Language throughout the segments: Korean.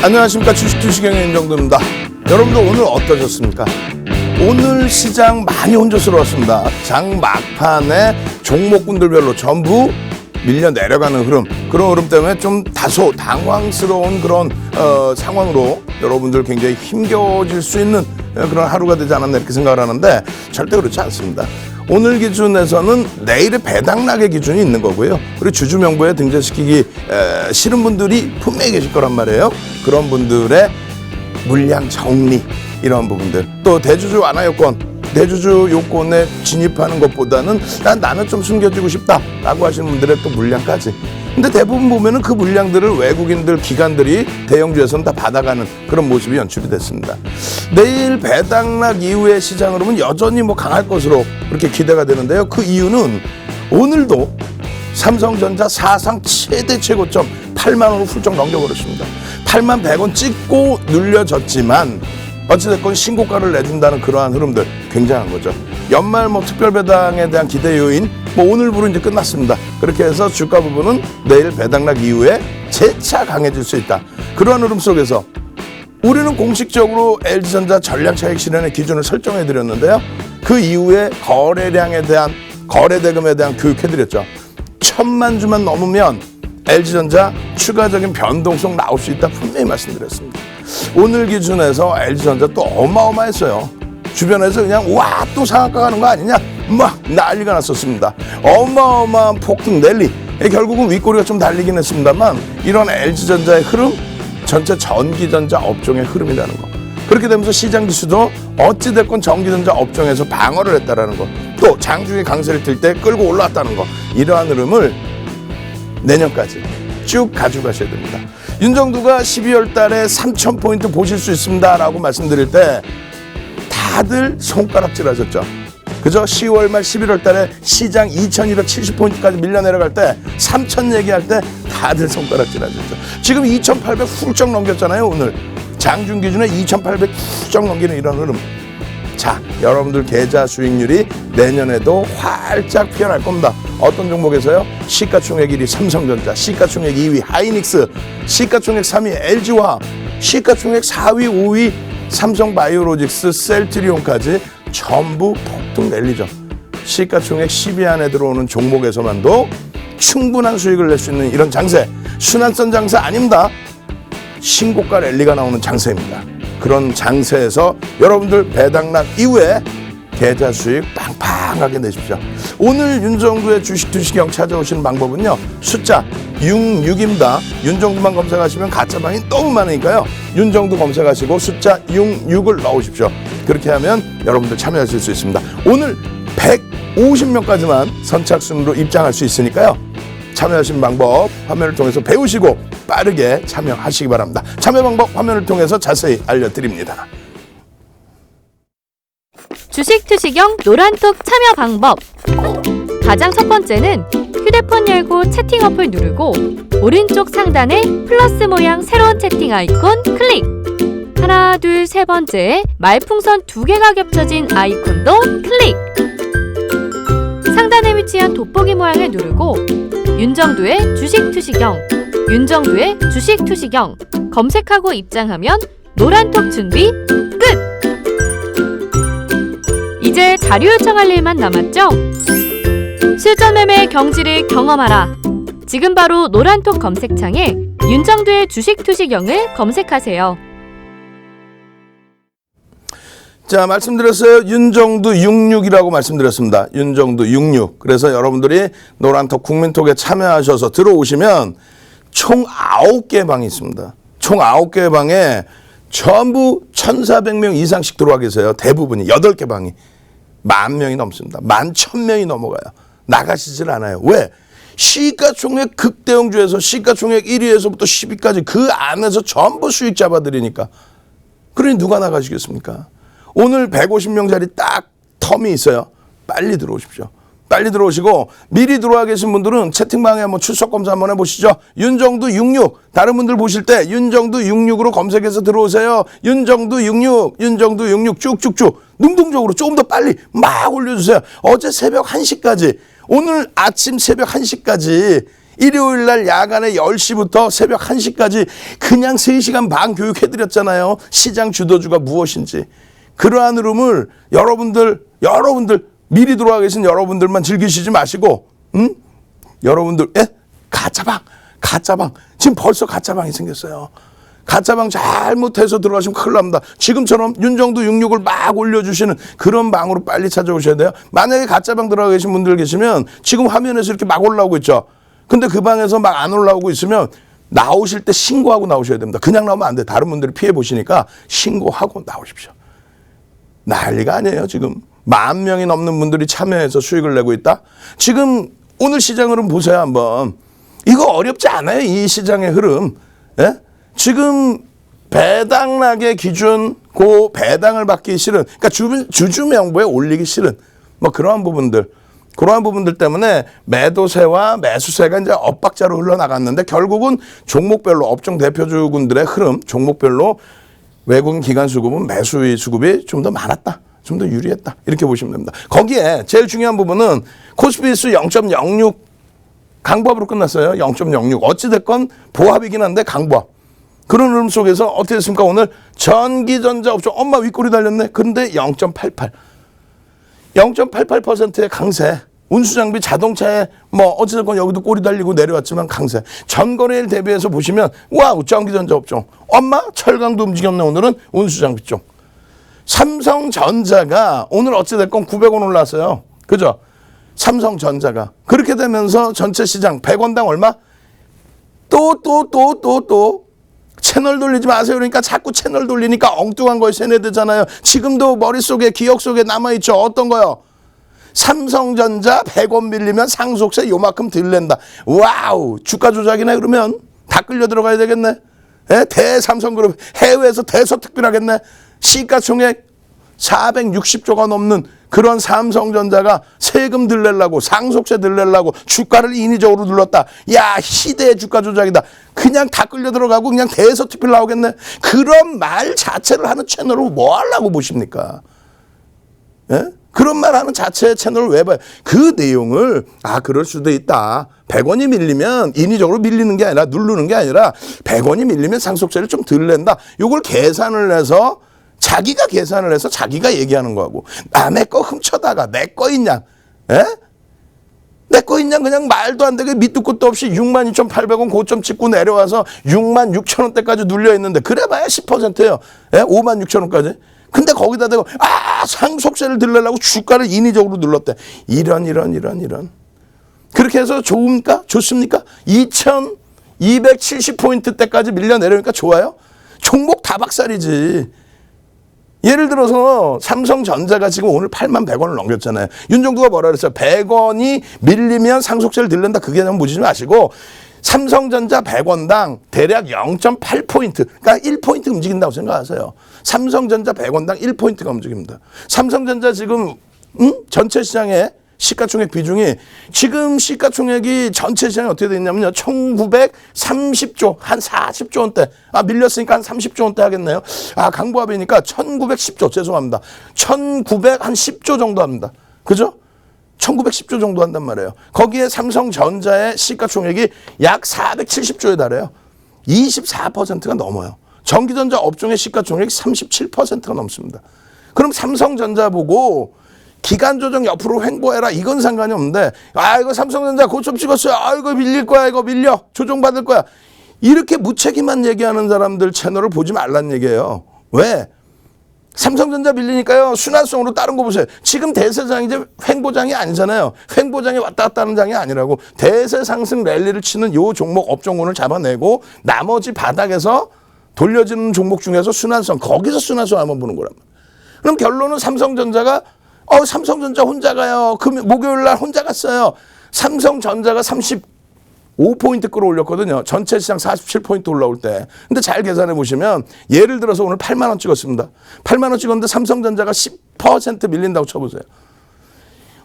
안녕하십니까. 주식투시경의 윤정도입니다. 여러분들 오늘 어떠셨습니까? 오늘 시장 많이 혼조스러웠습니다. 장 막판에 종목군들별로 전부 밀려 내려가는 흐름, 그런 흐름 때문에 좀 다소 당황스러운 그런 상황으로 여러분들 굉장히 힘겨워질 수 있는 그런 하루가 되지 않았나 이렇게 생각을 하는데 절대 그렇지 않습니다. 오늘 기준에서는 내일의 배당락의 기준이 있는 거고요. 그리고 주주명부에 등재시키기 싫은 분들이 분명히 계실 거란 말이에요. 그런 분들의 물량 정리, 이런 부분들, 또 대주주 완화 요건, 대주주 요건에 진입하는 것보다는 나는 좀 숨겨주고 싶다라고 하시는 분들의 또 물량까지. 근데 대부분 보면은 그 물량들을 외국인들, 기관들이 대형주에서는 다 받아가는 그런 모습이 연출이 됐습니다. 내일 배당락 이후의 시장 흐름은 여전히 강할 것으로 그렇게 기대가 되는데요. 그 이유는 오늘도 삼성전자 사상 최대 최고점 8만 원을 훌쩍 넘겨버렸습니다. 8만 100원 찍고 눌려졌지만 어찌됐건 신고가를 내준다는 그러한 흐름들 굉장한 거죠. 연말 특별 배당에 대한 기대 요인 오늘부로 이제 끝났습니다. 그렇게 해서 주가 부분은 내일 배당락 이후에 재차 강해질 수 있다. 그러한 흐름 속에서 우리는 공식적으로 LG전자 전략차익 실현의 기준을 설정해 드렸는데요. 그 이후에 거래량에 대한, 거래대금에 대한 교육해드렸죠. 1000만 주만 넘으면 LG전자 추가적인 변동성 나올 수 있다 분명히 말씀드렸습니다. 오늘 기준에서 LG전자 또 어마어마했어요. 주변에서 그냥 와, 또 상한가 가는 거 아니냐 막 난리가 났었습니다. 어마어마한 폭등 랠리. 결국은 윗꼬리가 좀 달리긴 했습니다만 이런 LG전자의 흐름, 전체 전기전자 업종의 흐름이라는 거. 그렇게 되면서 시장 지수도 어찌됐건 전기전자 업종에서 방어를 했다라는 거, 또 장중에 강세를 들 때 끌고 올라왔다는 거, 이러한 흐름을 내년까지 쭉 가져가셔야 됩니다. 윤정두가 12월 달에 3,000포인트 보실 수 있습니다 라고 말씀드릴 때 다들 손가락질 하셨죠. 그죠? 10월 말 11월 달에 시장 2,270포인트까지 밀려 내려갈 때 3,000 얘기할 때 다들 손가락질 하셨죠. 지금 2,800 훌쩍 넘겼잖아요. 오늘 장중 기준에 2,800 훌쩍 넘기는 이런 흐름. 자, 여러분들 계좌 수익률이 내년에도 활짝 피어날 겁니다. 어떤 종목에서요? 시가총액 1위 삼성전자, 시가총액 2위 하이닉스, 시가총액 3위 LG화학, 시가총액 4위, 5위 삼성바이오로직스, 셀트리온까지 전부 폭등 랠리죠. 시가총액 10위 안에 들어오는 종목에서만도 충분한 수익을 낼 수 있는 이런 장세, 순환선 장세 아닙니다. 신고가 랠리가 나오는 장세입니다. 그런 장세에서 여러분들 배당락 이후에 계좌 수익 빵빵하게 내십시오. 오늘 윤정두의 주식투시경 찾아오시는 방법은요, 숫자 66입니다. 윤정두만 검색하시면 가짜방이 너무 많으니까요, 윤정두 검색하시고 숫자 66을 넣으십시오. 그렇게 하면 여러분들 참여하실 수 있습니다. 오늘 150명까지만 선착순으로 입장할 수 있으니까요, 참여하신 방법 화면을 통해서 배우시고 빠르게 참여하시기 바랍니다. 참여 방법 화면을 통해서 자세히 알려드립니다. 주식투시경 노란톡 참여 방법. 가장 첫 번째는 휴대폰 열고 채팅 어플 누르고 오른쪽 상단에 플러스 모양 새로운 채팅 아이콘 클릭. 하나, 둘, 세 번째 말풍선 2개가 겹쳐진 아이콘도 클릭. 상단에 위치한 돋보기 모양을 누르고 윤정두의 주식투시경, 윤정두의 주식투시경 검색하고 입장하면 노란톡 준비 끝! 이제 자료 요청할 일만 남았죠? 실전 매매의 경지를 경험하라. 지금 바로 노란톡 검색창에 윤정두의 주식투시경을 검색하세요. 자, 말씀드렸어요. 윤정두 66이라고 말씀드렸습니다. 윤정두 66. 그래서 여러분들이 노란톡 국민톡에 참여하셔서 들어오시면 총 9개의 방이 있습니다. 총 9개의 방에 전부 1,400명 이상씩 들어와 계세요. 대부분이 8개 방이 10,000명이 넘습니다. 11,000명이 넘어가요. 나가시질 않아요. 왜? 시가총액 극대형주에서 시가총액 1위에서부터 10위까지 그 안에서 전부 수익 잡아드리니까. 그러니 누가 나가시겠습니까? 오늘 150명짜리 딱 텀이 있어요. 빨리 들어오십시오. 빨리 들어오시고 미리 들어와 계신 분들은 채팅방에 한번 출석 검사 한번 해보시죠. 윤정두 66. 다른 분들 보실 때 윤정두 66으로 검색해서 들어오세요. 윤정두 66, 윤정두 66 쭉쭉쭉 능동적으로 조금 더 빨리 막 올려주세요. 어제 새벽 1시까지, 오늘 아침 새벽 1시까지 일요일 날 야간에 10시부터 새벽 1시까지 그냥 3시간 반 교육해드렸잖아요. 시장 주도주가 무엇인지. 그러한 흐름을 여러분들 미리 들어와 계신 여러분들만 즐기시지 마시고, 여러분들, 가짜방. 지금 벌써 가짜방이 생겼어요. 가짜방 잘못해서 들어가시면 큰일 납니다. 지금처럼 윤정도 66을 막 올려주시는 그런 방으로 빨리 찾아오셔야 돼요. 만약에 가짜방 들어가 계신 분들 계시면 지금 화면에서 이렇게 막 올라오고 있죠. 근데 그 방에서 막 안 올라오고 있으면 나오실 때 신고하고 나오셔야 됩니다. 그냥 나오면 안 돼. 다른 분들이 피해 보시니까 신고하고 나오십시오. 난리가 아니에요. 지금 10,000명이 넘는 분들이 참여해서 수익을 내고 있다. 지금 오늘 시장 흐름 보세요 한번. 이거 어렵지 않아요. 이 시장의 흐름. 예? 지금 배당락의 기준, 그 배당을 받기 싫은, 그러니까 주주 명부에 올리기 싫은 뭐 그러한 부분들 때문에 매도세와 매수세가 이제 엇박자로 흘러나갔는데 결국은 종목별로 업종 대표주군들의 흐름, 종목별로 외국인 기관 수급은 매수의 수급이 좀 더 많았다. 좀 더 유리했다. 이렇게 보시면 됩니다. 거기에 제일 중요한 부분은 코스피 지수 0.06 강보합으로 끝났어요. 0.06. 어찌됐건 보합이긴 한데 강보합. 그런 흐름 속에서 어떻게 됐습니까? 오늘 전기전자 업종 엄마 윗골이 달렸네. 근데 0.88. 0.88%의 강세. 운수장비 자동차에 뭐 어찌됐건 여기도 꼬리 달리고 내려왔지만 강세. 전거래일 대비해서 보시면 와우 전기전자 업종. 엄마 철강도 움직였네. 오늘은 운수장비 쪽. 삼성전자가 오늘 어찌됐건 900원 올랐어요. 그죠? 삼성전자가. 그렇게 되면서 전체 시장 100원당 얼마? 또 채널 돌리지 마세요. 그러니까 자꾸 채널 돌리니까 엉뚱한 거에 세뇌되잖아요. 지금도 머릿속에 기억 속에 남아있죠. 어떤 거요? 삼성전자 100원 밀리면 상속세 요만큼 덜 낸다. 와우 주가 조작이네. 그러면 다 끌려 들어가야 되겠네. 예? 대삼성그룹 해외에서 대서특필하겠네. 시가총액 460조가 넘는 그런 삼성전자가 세금 들내려고 상속세 들내려고 주가를 인위적으로 눌렀다. 야 시대의 주가 조작이다. 그냥 다 끌려 들어가고 그냥 대서특필 나오겠네. 그런 말 자체를 하는 채널을 뭐 하려고 보십니까? 예? 그런 말 하는 자체의 채널을 왜 봐요? 그 내용을 그럴 수도 있다. 100원이 밀리면 인위적으로 밀리는 게 아니라 누르는 게 아니라 100원이 밀리면 상속세를 좀 덜 낸다. 이걸 계산을 해서 자기가 계산을 해서 자기가 얘기하는 거하고 남의 거 훔쳐다가 내 거 있냐? 에? 내 거 있냐? 그냥 말도 안 되게 밑도 끝도 없이 62,800원 고점 찍고 내려와서 66,000원대까지 눌려 있는데 그래봐야 10%예요. 에? 56,000원까지. 근데 거기다 대고 상속세를 들려고 주가를 인위적으로 눌렀대. 이런. 그렇게 해서 좋습니까? 2270포인트대까지 밀려 내려오니까 좋아요? 종목 다 박살이지. 예를 들어서 삼성전자가 지금 오늘 81,100원을 넘겼잖아요. 윤정두가 뭐라 그랬어요? 100원이 밀리면 상속세를 들른다. 그게 너무 보지 마시고 삼성전자 100원당 대략 0.8포인트, 그러니까 1포인트 움직인다고 생각하세요. 삼성전자 100원당 1포인트가 움직입니다. 삼성전자 지금 전체 시장의 시가총액 비중이 지금 시가총액이 전체 시장이 어떻게 되어 있냐면요. 1930조, 한 40조 원대. 밀렸으니까 한 30조 원대 하겠네요. 강보합이니까 1910조, 죄송합니다. 1910조 정도 합니다. 그죠? 1910조 정도 한단 말이에요. 거기에 삼성전자의 시가총액이 약 470조에 달해요. 24%가 넘어요. 전기전자 업종의 시가총액이 37%가 넘습니다. 그럼 삼성전자 보고 기간 조정 옆으로 횡보해라 이건 상관이 없는데 이거 삼성전자 고점 찍었어요. 이거 밀릴 거야. 이거 밀려. 조정받을 거야. 이렇게 무책임한 얘기하는 사람들 채널을 보지 말란 얘기예요. 왜? 삼성전자 밀리니까요. 순환성으로 다른 거 보세요. 지금 대세장이 이제 횡보장이 아니잖아요. 횡보장이 왔다 갔다 하는 장이 아니라고 대세 상승 랠리를 치는 요 종목 업종군을 잡아내고 나머지 바닥에서 돌려지는 종목 중에서 순환성, 거기서 순환성 한번 보는 거란 말이에요. 그럼 결론은 삼성전자가 삼성전자 혼자 가요. 목요일 날 혼자 갔어요. 삼성전자가 35포인트 끌어올렸거든요. 전체 시장 47포인트 올라올 때. 근데 잘 계산해 보시면 예를 들어서 오늘 8만 원 찍었습니다. 8만 원 찍었는데 삼성전자가 10% 밀린다고 쳐보세요.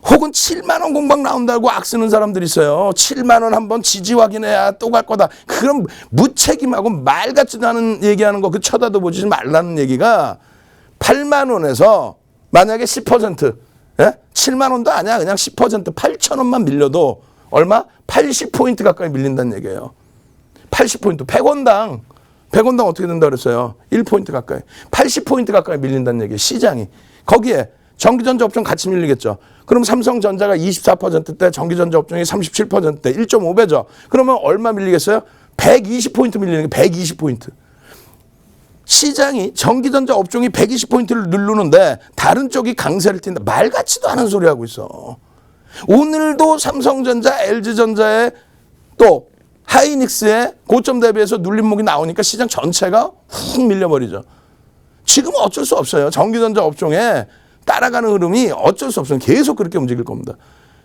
혹은 7만 원 공방 나온다고 악 쓰는 사람들이 있어요. 7만 원 한번 지지 확인해야 또 갈 거다. 그럼 무책임하고 말 같지도 않은 얘기하는 거 그 쳐다도 보지 말라는 얘기가 8만 원에서 만약에 10%, 예? 7만 원도 아니야. 그냥 10% 8천 원만 밀려도 얼마? 80포인트 가까이 밀린다는 얘기예요. 80포인트. 100원당 어떻게 된다 그랬어요? 1포인트 가까이. 80포인트 가까이 밀린다는 얘기예요. 시장이. 거기에 전기전자 업종 같이 밀리겠죠. 그럼 삼성전자가 24%대, 전기전자 업종이 37%대, 1.5배죠. 그러면 얼마 밀리겠어요? 120포인트 밀리는 게 120포인트. 시장이 전기전자 업종이 120포인트를 누르는데 다른 쪽이 강세를 띈다. 말 같지도 않은 소리 하고 있어. 오늘도 삼성전자, LG전자의 또 하이닉스의 고점 대비해서 눌림목이 나오니까 시장 전체가 훅 밀려버리죠. 지금은 어쩔 수 없어요. 전기전자 업종에 따라가는 흐름이 어쩔 수 없어요. 계속 그렇게 움직일 겁니다.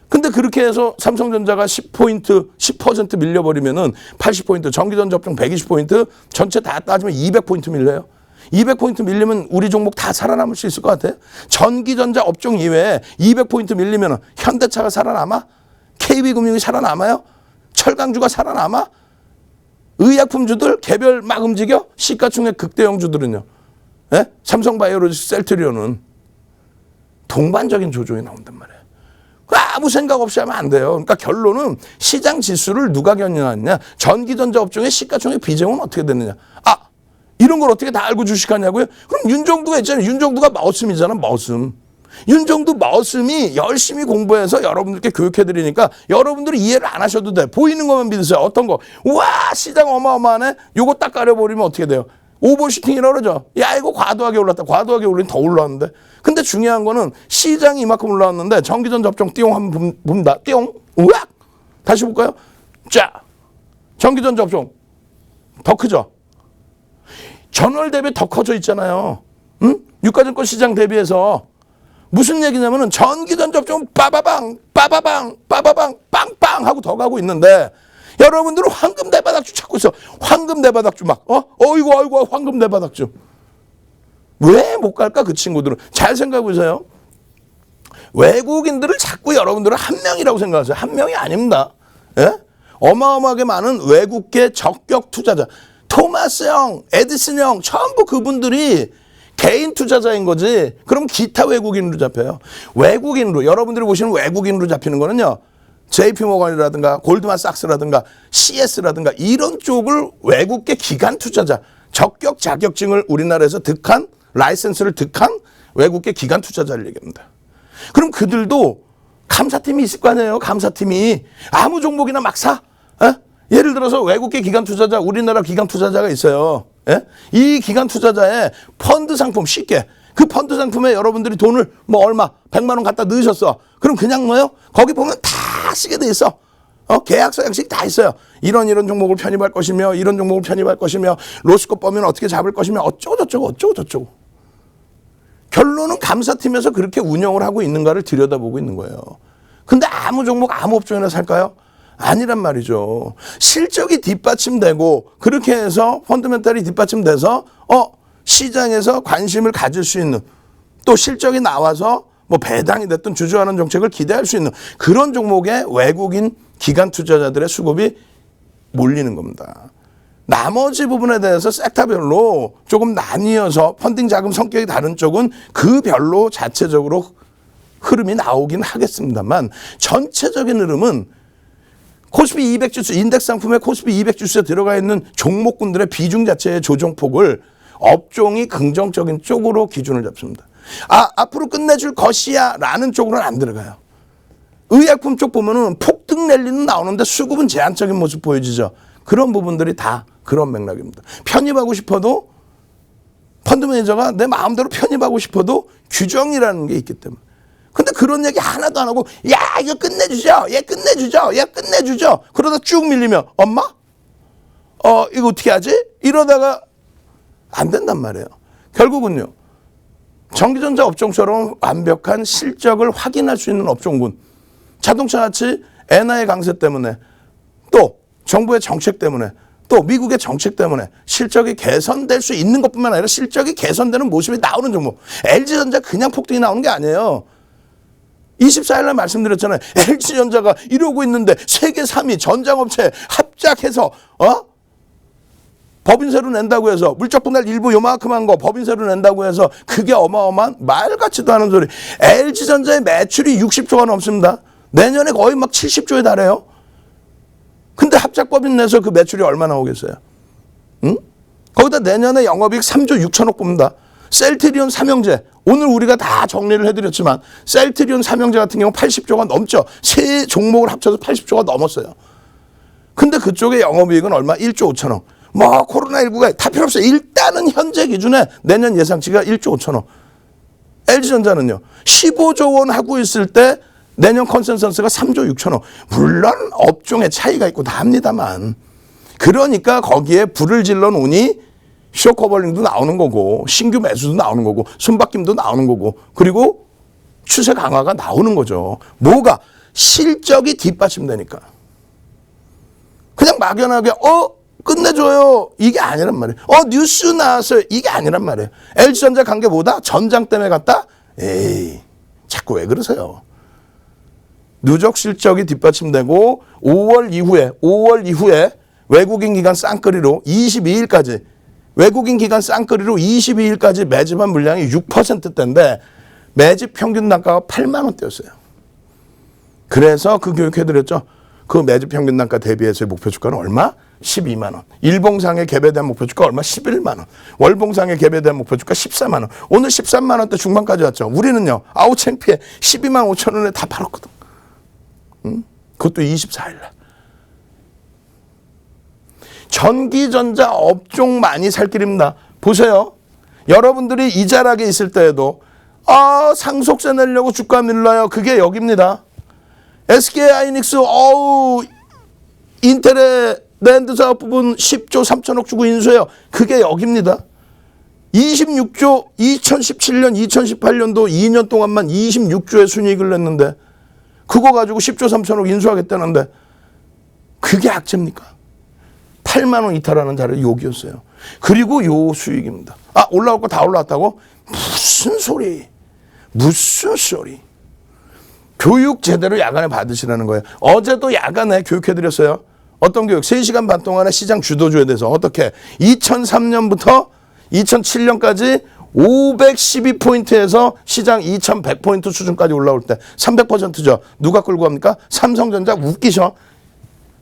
근데 그렇게 해서 삼성전자가 10포인트, 10% 밀려버리면은 80포인트, 전기전자 업종 120포인트, 전체 다 따지면 200포인트 밀려요. 200포인트 밀리면 우리 종목 다 살아남을 수 있을 것 같아요. 전기전자 업종 이외에 200포인트 밀리면 현대차가 살아남아? KB금융이 살아남아요? 철강주가 살아남아? 의약품주들 개별 막 움직여? 시가총액 극대형주들은요? 예? 삼성바이오로직스, 셀트리온은 동반적인 조정이 나온단 말이에요. 아무 생각 없이 하면 안 돼요. 그러니까 결론은 시장 지수를 누가 견인하느냐. 전기전자 업종의 시가총액 비중은 어떻게 됐느냐. 아, 이런 걸 어떻게 다 알고 주식하냐고요? 그럼 윤정두가 있잖아요. 윤정두가 머슴이잖아. 머슴. 윤정두 머슴이 열심히 공부해서 여러분들께 교육해드리니까 여러분들이 이해를 안 하셔도 돼. 보이는 것만 믿으세요. 어떤 거? 와, 시장 어마어마하네. 요거 딱 가려버리면 어떻게 돼요? 오버슈팅이라고 그러죠. 야, 이거 과도하게 올랐다. 과도하게 올리면 더 올랐는데. 근데 중요한 거는 시장이 이만큼 올라왔는데 전기전자 업종 띠용 한번 봅니다. 띠용. 우악! 다시 볼까요? 자, 전기전자 업종 더 크죠? 전월 대비 더 커져 있잖아요. 응? 유가증권 시장 대비해서. 무슨 얘기냐면은 전기전자 업종 빠바방, 빠바방, 빠바방, 빵빵 하고 더 가고 있는데 여러분들은 황금 대바닥주 찾고 있어. 황금 대바닥주 막, 어이구, 황금 대바닥주. 왜 못 갈까, 그 친구들은? 잘 생각해 보세요. 외국인들을 자꾸 여러분들은 한 명이라고 생각하세요. 한 명이 아닙니다. 예? 어마어마하게 많은 외국계 적격 투자자. 토마스 형, 에디슨 형, 전부 그분들이 개인 투자자인 거지. 그럼 기타 외국인으로 잡혀요. 외국인으로, 여러분들이 보시는 외국인으로 잡히는 거는요. JP모건이라든가 골드만삭스라든가 CS라든가 이런 쪽을 외국계 기관 투자자, 적격 자격증을 우리나라에서 득한, 라이센스를 득한 외국계 기관 투자자를 얘기합니다. 그럼 그들도 감사팀이 있을 거 아니에요. 감사팀이 아무 종목이나 막 사. 예를 들어서 외국계 기관 투자자, 우리나라 기관 투자자가 있어요. 예? 이 기관 투자자의 펀드 상품 쉽게 그 펀드 상품에 여러분들이 돈을 뭐 얼마 100만 원 갖다 넣으셨어. 그럼 그냥 뭐요? 거기 보면 다 쓰게 돼 있어. 계약서 양식이 다 있어요. 이런 종목을 편입할 것이며 이런 종목을 편입할 것이며 로스코 범위는 어떻게 잡을 것이며 어쩌고. 결론은 감사팀에서 그렇게 운영을 하고 있는가를 들여다보고 있는 거예요. 근데 아무 종목 아무 업종이나 살까요? 아니란 말이죠. 실적이 뒷받침되고 그렇게 해서 펀더멘탈이 뒷받침돼서 시장에서 관심을 가질 수 있는 또 실적이 나와서 뭐 배당이 됐든 주주환원 정책을 기대할 수 있는 그런 종목에 외국인 기관 투자자들의 수급이 몰리는 겁니다. 나머지 부분에 대해서 섹터별로 조금 나뉘어서 펀딩 자금 성격이 다른 쪽은 그 별로 자체적으로 흐름이 나오긴 하겠습니다만 전체적인 흐름은 코스피 200 지수, 인덱스 상품에 코스피 200 지수에 들어가 있는 종목군들의 비중 자체의 조정폭을 업종이 긍정적인 쪽으로 기준을 잡습니다. 앞으로 끝내줄 것이야 라는 쪽으로는 안 들어가요. 의약품 쪽 보면은 폭등 랠리는 나오는데 수급은 제한적인 모습 보여지죠. 그런 부분들이 다 그런 맥락입니다. 편입하고 싶어도 펀드 매니저가 내 마음대로 편입하고 싶어도 규정이라는 게 있기 때문에. 근데 그런 얘기 하나도 안 하고 야 이거 끝내주죠. 얘 끝내주죠. 그러다 쭉 밀리면 엄마? 이거 어떻게 하지? 이러다가 안 된단 말이에요. 결국은요. 전기전자 업종처럼 완벽한 실적을 확인할 수 있는 업종군. 자동차같이 엔화의 강세 때문에 또 정부의 정책 때문에 또 미국의 정책 때문에 실적이 개선될 수 있는 것뿐만 아니라 실적이 개선되는 모습이 나오는 종목. LG전자 그냥 폭등이 나오는 게 아니에요. 24일날 말씀드렸잖아요. LG전자가 이러고 있는데 세계 3위 전장업체 합작해서 법인세로 낸다고 해서 물적분할 일부 요만큼한 거 법인세로 낸다고 해서 그게 어마어마한 말 같지도 않은 소리. LG전자의 매출이 60조가 넘습니다. 내년에 거의 막 70조에 달해요. 근데 합작법인 내서 그 매출이 얼마 나오겠어요? 응? 거기다 내년에 영업이익 3조 6천억 봅니다. 셀트리온 삼형제, 오늘 우리가 다 정리를 해드렸지만 셀트리온 삼형제 같은 경우 80조가 넘죠. 세 종목을 합쳐서 80조가 넘었어요. 근데 그쪽에 영업이익은 얼마? 1조 5천억. 뭐 코로나19가 다 필요 없어요. 일단은 현재 기준에 내년 예상치가 1조 5천억. LG전자는요. 15조 원 하고 있을 때 내년 컨센서스가 3조 6천억. 물론 업종의 차이가 있고 다 합니다만. 그러니까 거기에 불을 질러 놓으니 쇼커버링도 나오는 거고 신규 매수도 나오는 거고 손바뀜도 나오는 거고 그리고 추세 강화가 나오는 거죠. 뭐가? 실적이 뒷받침되니까. 그냥 막연하게 끝내줘요. 이게 아니란 말이에요. 뉴스 나왔어요. 이게 아니란 말이에요. LG전자 간 게 뭐다? 전장 때문에 갔다? 에이, 자꾸 왜 그러세요? 누적 실적이 뒷받침되고 5월 이후에 외국인 기관 쌍끌이로 22일까지 매집한 물량이 6%대인데 매집 평균 단가가 8만 원대였어요. 그래서 그 교육해드렸죠. 그 매집 평균 단가 대비해서의 목표 주가는 얼마? 12만 원. 일봉상의 갭에 대한 목표 주가 얼마? 11만 원. 월봉상의 갭에 대한 목표 주가 14만 원. 오늘 13만 원대 중반까지 왔죠. 우리는요. 아우 창피해. 12만 5천 원에 다 팔았거든. 응? 그것도 24일 날. 전기전자 업종 많이 살 길입니다. 보세요. 여러분들이 이 자락에 있을 때에도 상속세 내려고 주가 밀려요. 그게 여기입니다. SK하이닉스 인텔의 랜드 사업 부분 10조 3천억 주고 인수해요. 그게 여기입니다. 26조 2017년 2018년도 2년 동안만 26조의 순이익을 냈는데 그거 가지고 10조 3천억 인수하겠다는데 그게 악재입니까? 8만 원 이탈하는 자리가 여기였어요. 그리고 요 수익입니다. 올라올 거 다 올라왔다고? 무슨 소리. 교육 제대로 야간에 받으시라는 거예요. 어제도 야간에 교육해드렸어요. 어떤 교육? 3시간 반 동안에 시장 주도주에 대해서 어떻게 2003년부터 2007년까지 512포인트에서 시장 2100포인트 수준까지 올라올 때 300%죠. 누가 끌고 갑니까? 삼성전자. 웃기셔.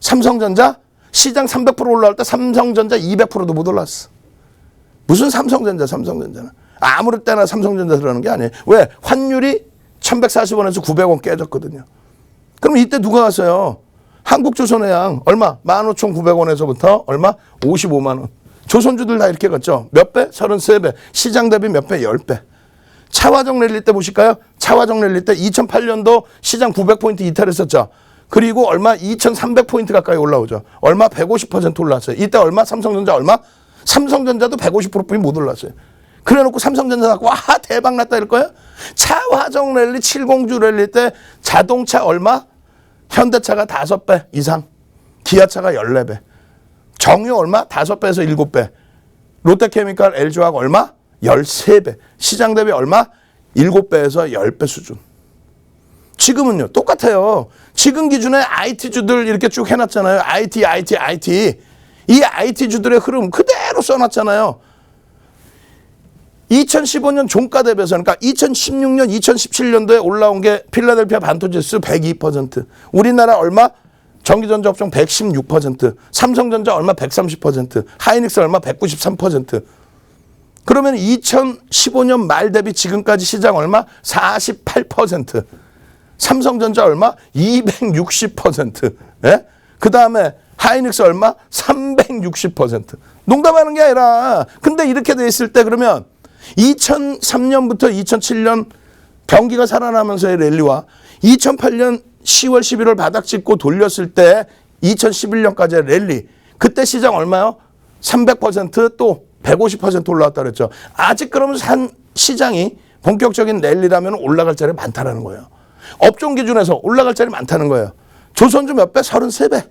삼성전자 시장 300% 올라올 때 삼성전자 200%도 못 올랐어. 무슨 삼성전자는. 아무럴 때나 삼성전자 들어가는 게 아니에요. 왜? 환율이 1140원에서 900원 깨졌거든요. 그럼 이때 누가 갔어요? 한국조선해양 얼마? 15,900원에서부터 얼마? 55만 원. 조선주들 다 이렇게 갔죠. 몇 배? 33배. 시장 대비 몇 배? 10배. 차화정 랠리 때 보실까요? 차화정 랠리 때 2008년도 시장 900포인트 이탈했었죠. 그리고 얼마? 2300포인트 가까이 올라오죠. 얼마? 150% 올랐어요. 이때 얼마? 삼성전자 얼마? 삼성전자도 150%뿐이 못 올랐어요. 그래 놓고 삼성전자 갖고 대박 났다 이럴 거예요? 차화정 랠리 70주 랠리 때 자동차 얼마? 현대차가 5배 이상, 기아차가 14배. 정유 얼마? 5배에서 7배. 롯데케미칼, LG화학 얼마? 13배. 시장 대비 얼마? 7배에서 10배 수준. 지금은요. 똑같아요. 지금 기준에 IT주들 이렇게 쭉 해놨잖아요. IT. 이 IT주들의 흐름 그대로 써놨잖아요. 2015년 종가 대비해서 그러니까 2016년, 2017년도에 올라온 게 필라델피아 반도체지수 102%. 우리나라 얼마? 전기전자 업종 116%. 삼성전자 얼마? 130%. 하이닉스 얼마? 193%. 그러면 2015년 말 대비 지금까지 시장 얼마? 48%. 삼성전자 얼마? 260%. 예? 그 다음에 하이닉스 얼마? 360%. 농담하는 게 아니라 근데 이렇게 돼 있을 때 그러면 2003년부터 2007년 경기가 살아나면서의 랠리와 2008년 10월 11월 바닥 찍고 돌렸을 때 2011년까지의 랠리 그때 시장 얼마요? 300% 또 150% 올라왔다 그랬죠. 아직 그러면 시장이 본격적인 랠리라면 올라갈 자리 많다는 거예요. 업종 기준에서 올라갈 자리 많다는 거예요. 조선주 몇 배? 33배.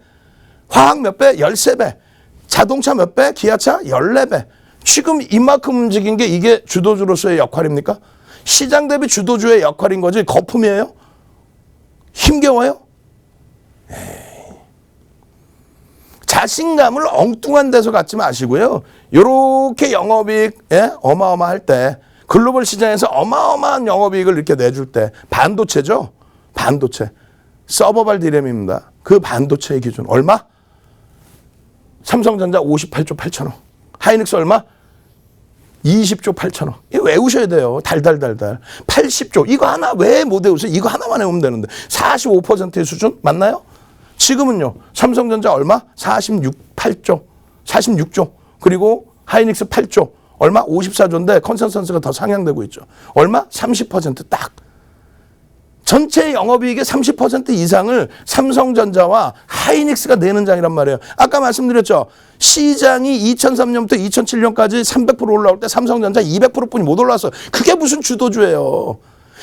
화학 몇 배? 13배. 자동차 몇 배? 기아차 14배. 지금 이만큼 움직인 게 이게 주도주로서의 역할입니까? 시장 대비 주도주의 역할인 거지 거품이에요? 힘겨워요? 에이. 자신감을 엉뚱한 데서 갖지 마시고요. 이렇게 영업이익 어마어마할 때 글로벌 시장에서 어마어마한 영업이익을 이렇게 내줄 때 반도체죠. 반도체. 서버발 디램입니다. 그 반도체의 기준 얼마? 삼성전자 58조 8천억. 하이닉스 얼마? 20조 8천억. 이거 외우셔야 돼요. 달달달달. 80조. 이거 하나 왜 못 외우세요? 이거 하나만 외우면 되는데. 45%의 수준 맞나요? 지금은요. 삼성전자 얼마? 46조. 그리고 하이닉스 8조. 얼마? 54조인데 컨센서스가 더 상향되고 있죠. 얼마? 30% 딱. 전체 영업이익의 30% 이상을 삼성전자와 하이닉스가 내는 장이란 말이에요. 아까 말씀드렸죠. 시장이 2003년부터 2007년까지 300% 올라올 때 삼성전자 200%뿐이 못 올라왔어요. 그게 무슨 주도주예요.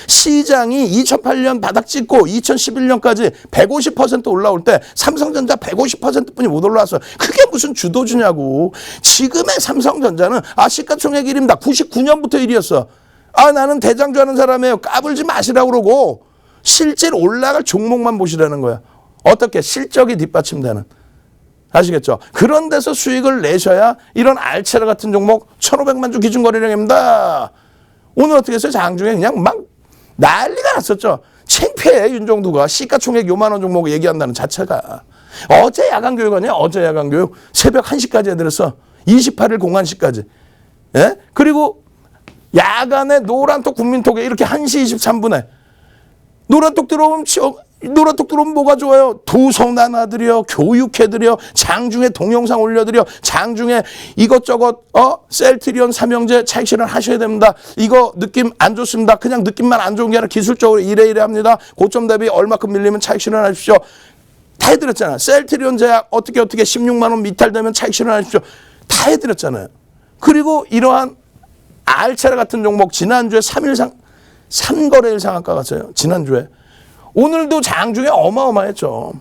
시장이 2008년 바닥 찍고 2011년까지 150% 올라올 때 삼성전자 150%뿐이 못 올라왔어요. 그게 무슨 주도주냐고. 지금의 삼성전자는 시가총액 1위입니다. 99년부터 1위였어. 나는 대장주 하는 사람이에요. 까불지 마시라고 그러고 실제로 올라갈 종목만 보시라는 거야. 어떻게? 실적이 뒷받침되는. 아시겠죠? 그런 데서 수익을 내셔야 이런 알체라 같은 종목 1,500만 주 기준 거래량입니다. 오늘 어떻게 했어요? 장중에 그냥 막 난리가 났었죠. 창피해 윤정두가 시가총액 요만 원 종목 얘기한다는 자체가. 어제 야간 교육하냐? 어제 야간 교육 새벽 1시까지 해드렸어. 28일 공안시까지. 예? 그리고 야간에 노란톡 국민톡에 이렇게 1시 23분에 노란톡 들어오면 뭐가 좋아요? 도서나눠드려, 교육해드려, 장중에 동영상 올려드려, 장중에 이것저것 셀트리온 삼형제 차익 실현 하셔야 됩니다. 이거 느낌 안 좋습니다. 그냥 느낌만 안 좋은 게 아니라 기술적으로 이래 합니다. 고점 대비 얼마큼 밀리면 차익 실현하십시오. 다 해드렸잖아요. 셀트리온 제약 어떻게 16만 원 미탈되면 차익 실현하십시오. 다 해드렸잖아요. 그리고 이러한 알체라 같은 종목 지난주에 3거래일 상한가 갔어요. 지난주에. 오늘도 장중에 어마어마했죠.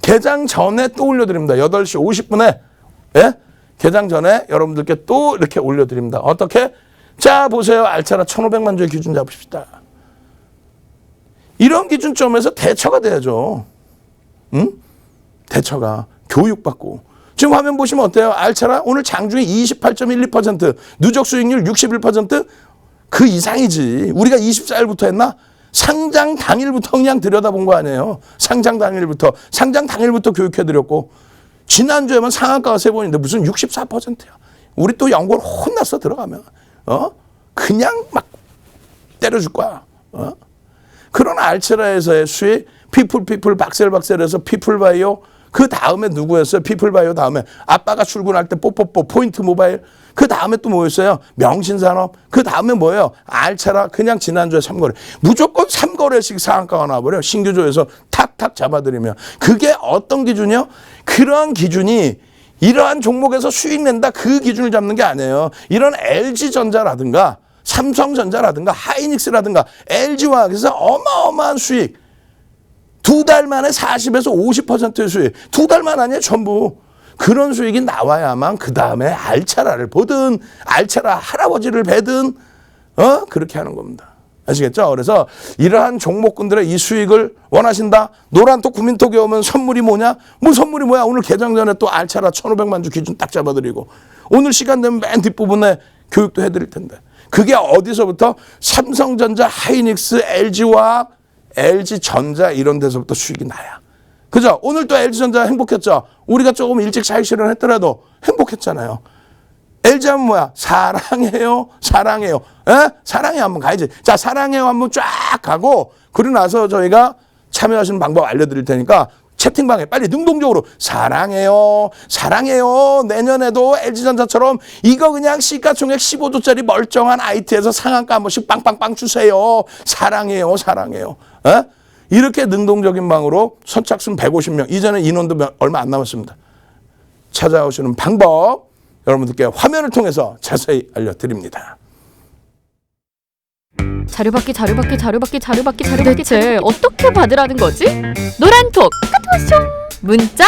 개장 전에 또 올려드립니다. 8시 50분에 예? 개장 전에 여러분들께 또 이렇게 올려드립니다. 어떻게? 자 보세요. 알차라 1,500만 주의 기준 잡읍시다. 이런 기준점에서 대처가 돼야죠. 응? 대처가. 교육받고. 지금 화면 보시면 어때요? 알차라 오늘 장중에 28.12%, 누적 수익률 61%, 그 이상이지. 우리가 24일부터 했나? 상장 당일부터 그냥 들여다본 거 아니에요. 상장 당일부터 교육해드렸고 지난주에만 상한가가 3번인데 무슨 64%야. 우리 또 연구를 혼났어 들어가면. 그냥 막 때려줄 거야. 그런 알체라에서의 수익 피플 박셀해서 피플바이오 그 다음에 누구였어요? 피플바이오 다음에 아빠가 출근할 때 뽀뽀뽀 포인트 모바일 그 다음에 또 뭐였어요? 명신산업 그 다음에 뭐예요? 알차라 그냥 지난주에 3거래 무조건 3거래씩 상한가가 나와버려. 신규조에서 탁탁 잡아들이면 그게 어떤 기준이요? 그런 기준이 이러한 종목에서 수익 낸다 그 기준을 잡는 게 아니에요. 이런 LG전자라든가 삼성전자라든가 하이닉스라든가 LG화학에서 어마어마한 수익 2달 만에 40에서 50%의 수익 2달만 아니에요 전부. 그런 수익이 나와야만 그 다음에 알차라를 보든 알차라 할아버지를 뵈든 그렇게 하는 겁니다. 아시겠죠? 그래서 이러한 종목군들의 이 수익을 원하신다. 노란톡 국민톡에 오면 선물이 뭐냐? 뭐 선물이 뭐야? 오늘 개장 전에 또 알차라 1,500만 주 기준 딱 잡아드리고 오늘 시간 되면 맨 뒷부분에 교육도 해드릴 텐데 그게 어디서부터? 삼성전자, 하이닉스, LG화학, LG전자 이런 데서부터 수익이 나야. 그죠? 오늘 또 LG전자 행복했죠? 우리가 조금 일찍 차익 실현했더라도 행복했잖아요. LG 하면 뭐야? 사랑해요. 에? 사랑해요 한번 가야지. 자, 사랑해요 한번 쫙 가고 그러고 나서 저희가 참여하시는 방법 알려드릴 테니까 채팅방에 빨리 능동적으로 사랑해요. 내년에도 LG전자처럼 이거 그냥 시가총액 15조짜리 멀쩡한 IT에서 상한가 한 번씩 빵빵빵 주세요. 사랑해요. 에? 이렇게 능동적인 방으로 선착순 150명. 이전에 인원도 얼마 안 남았습니다. 찾아오시는 방법 여러분들께 화면을 통해서 자세히 알려드립니다. 자료받기 대체 어떻게 받으라는 거지? 노란톡 카톡 문자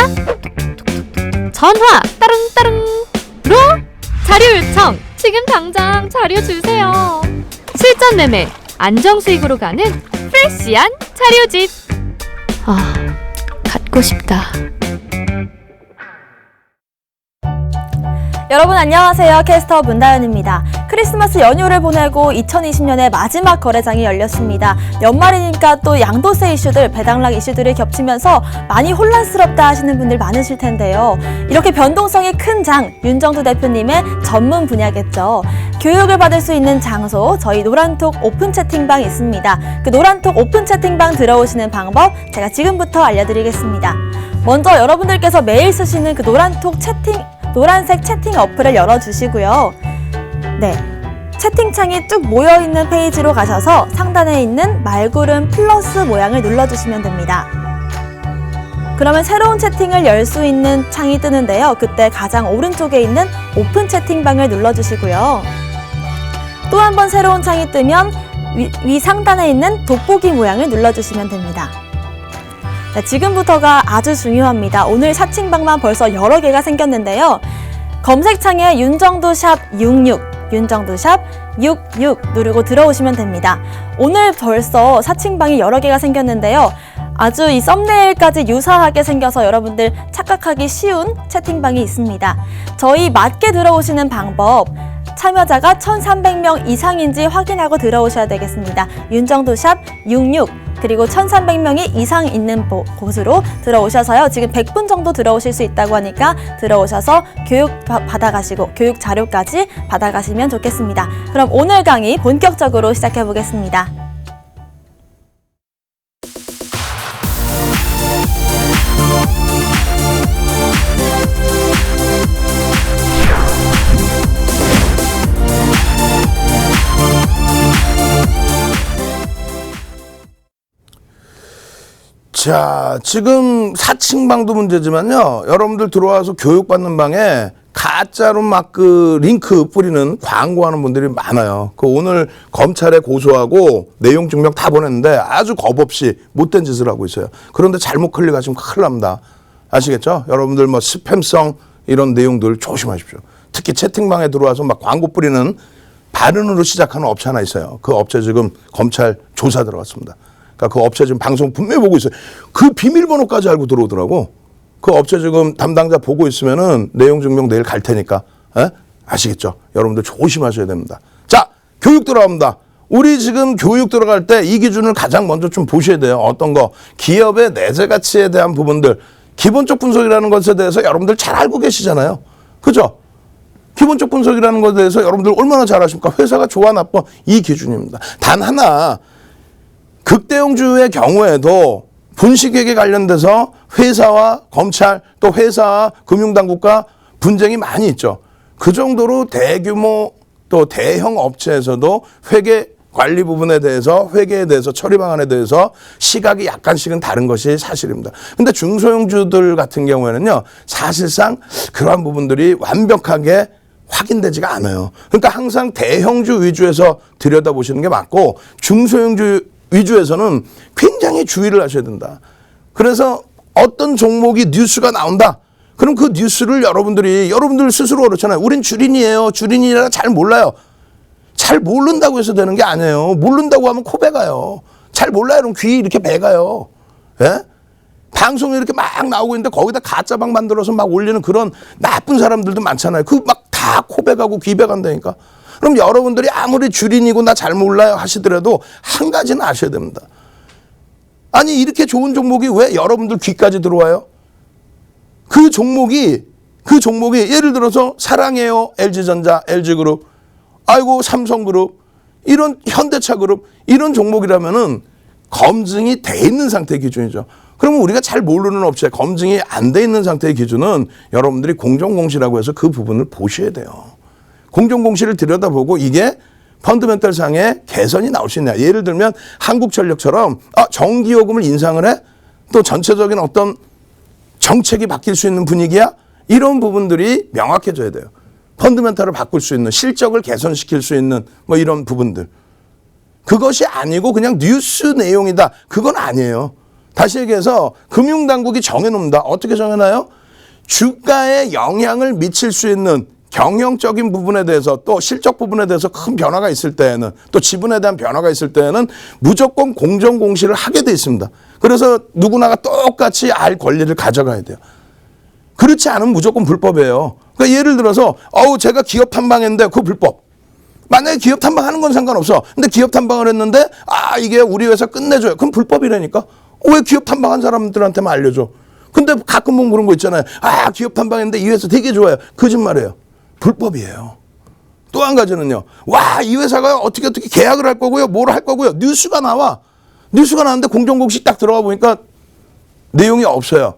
전화 따릉따릉로 자료 요청 지금 당장 자료 주세요. 실전 매매 안정수익으로 가는 프레시한 자료집. 갖고 싶다. 여러분 안녕하세요. 캐스터 문다연입니다. 크리스마스 연휴를 보내고 2020년의 마지막 거래장이 열렸습니다. 연말이니까 또 양도세 이슈들, 배당락 이슈들이 겹치면서 많이 혼란스럽다 하시는 분들 많으실 텐데요. 이렇게 변동성이 큰 장, 윤정두 대표님의 전문 분야겠죠. 교육을 받을 수 있는 장소, 저희 노란톡 오픈 채팅방 있습니다. 그 노란톡 오픈 채팅방 들어오시는 방법 제가 지금부터 알려드리겠습니다. 먼저 여러분들께서 매일 쓰시는 그 노란색 채팅 어플을 열어주시고요. 네, 채팅창이 쭉 모여있는 페이지로 가셔서 상단에 있는 말구름 플러스 모양을 눌러주시면 됩니다. 그러면 새로운 채팅을 열 수 있는 창이 뜨는데요. 그때 가장 오른쪽에 있는 오픈 채팅방을 눌러주시고요. 또 한 번 새로운 창이 뜨면 위 상단에 있는 돋보기 모양을 눌러주시면 됩니다. 자, 지금부터가 아주 중요합니다. 오늘 사칭방만 벌써 여러 개가 생겼는데요. 검색창에 윤정두 샵 66, 윤정두 샵 66 누르고 들어오시면 됩니다. 오늘 벌써 사칭방이 여러 개가 생겼는데요. 아주 이 썸네일까지 유사하게 생겨서 여러분들 착각하기 쉬운 채팅방이 있습니다. 저희 맞게 들어오시는 방법, 참여자가 1,300명 이상인지 확인하고 들어오셔야 되겠습니다. 윤정두 샵 66 그리고 1,300명이 이상 있는 곳으로 들어오셔서요. 지금 100분 정도 들어오실 수 있다고 하니까 들어오셔서 교육 받아가시고 교육 자료까지 받아가시면 좋겠습니다. 그럼 오늘 강의 본격적으로 시작해 보겠습니다. 자, 지금 사칭방도 문제지만요. 여러분들 들어와서 교육받는 방에 가짜로 막 그 링크 뿌리는 광고하는 분들이 많아요. 그 오늘 검찰에 고소하고 내용 증명 다 보냈는데 아주 겁 없이 못된 짓을 하고 있어요. 그런데 잘못 클릭하시면 큰일 납니다. 아시겠죠? 여러분들 뭐 스팸성 이런 내용들 조심하십시오. 특히 채팅방에 들어와서 막 광고 뿌리는 발언으로 시작하는 업체 하나 있어요. 그 업체 지금 검찰 조사 들어갔습니다. 그러니까 그 업체 지금 방송 분명히 보고 있어요. 그 비밀번호까지 알고 들어오더라고. 그 업체 지금 담당자 보고 있으면은 내용 증명 내일 갈 테니까. 에? 아시겠죠? 여러분들 조심하셔야 됩니다. 자, 교육 들어갑니다. 우리 지금 교육 들어갈 때 이 기준을 가장 먼저 좀 보셔야 돼요. 어떤 거? 기업의 내재 가치에 대한 부분들. 기본적 분석이라는 것에 대해서 여러분들 잘 알고 계시잖아요. 그죠? 기본적 분석이라는 것에 대해서 여러분들 얼마나 잘 아십니까? 회사가 좋아 나빠 이 기준입니다. 단 하나, 극대형주의 경우에도 분식회계 관련돼서 회사와 검찰 또 회사와 금융당국과 분쟁이 많이 있죠. 그 정도로 대규모 또 대형 업체에서도 회계 관리 부분에 대해서 회계에 대해서 처리 방안에 대해서 시각이 약간씩은 다른 것이 사실입니다. 근데 중소형주들 같은 경우에는요. 사실상 그러한 부분들이 완벽하게 확인되지가 않아요. 그러니까 항상 대형주 위주에서 들여다보시는 게 맞고 중소형주 위주에서는 굉장히 주의를 하셔야 된다. 그래서 어떤 종목이 뉴스가 나온다. 그럼 그 뉴스를 여러분들 스스로 그렇잖아요. 우린 주린이에요. 주린이라 잘 몰라요. 잘 모른다고 해서 되는 게 아니에요. 모른다고 하면 코 베가요. 잘 몰라요. 그럼 귀 이렇게 베가요. 예? 방송에 이렇게 막 나오고 있는데 거기다 가짜방 만들어서 막 올리는 그런 나쁜 사람들도 많잖아요. 그 막 다 코 베가고 귀 베간다니까. 그럼 여러분들이 아무리 주린이고 나 잘 몰라요 하시더라도 한 가지는 아셔야 됩니다. 아니 이렇게 좋은 종목이 왜 여러분들 귀까지 들어와요? 그 종목이 예를 들어서 사랑해요 LG전자, LG그룹, 아이고 삼성그룹, 이런 현대차그룹 이런 종목이라면은 검증이 돼 있는 상태의 기준이죠. 그러면 우리가 잘 모르는 업체 검증이 안 돼 있는 상태의 기준은 여러분들이 공정공시라고 해서 그 부분을 보셔야 돼요. 공정공시를 들여다보고 이게 펀드멘털 상의 개선이 나올 수 있냐. 예를 들면 한국전력처럼 전기요금을 인상을 해? 또 전체적인 어떤 정책이 바뀔 수 있는 분위기야? 이런 부분들이 명확해져야 돼요. 펀드멘털을 바꿀 수 있는, 실적을 개선시킬 수 있는 뭐 이런 부분들. 그것이 아니고 그냥 뉴스 내용이다. 그건 아니에요. 다시 얘기해서 금융당국이 정해놓습니다. 어떻게 정해놔요? 주가에 영향을 미칠 수 있는 경영적인 부분에 대해서 또 실적 부분에 대해서 큰 변화가 있을 때에는 또 지분에 대한 변화가 있을 때에는 무조건 공정공시를 하게 돼 있습니다. 그래서 누구나가 똑같이 알 권리를 가져가야 돼요. 그렇지 않으면 무조건 불법이에요. 그러니까 예를 들어서 제가 기업 탐방했는데 그거 불법. 만약에 기업 탐방하는 건 상관없어. 근데 기업 탐방을 했는데 이게 우리 회사 끝내줘요. 그럼 불법이라니까. 왜 기업 탐방한 사람들한테만 알려줘. 근데 가끔 보면 그런 거 있잖아요. 기업 탐방했는데 이 회사 되게 좋아요. 거짓말이에요. 불법이에요. 또 한 가지는요. 이 회사가 어떻게 계약을 할 거고요. 뭘 할 거고요. 뉴스가 나와. 뉴스가 나왔는데 공정공시 딱 들어가 보니까 내용이 없어요.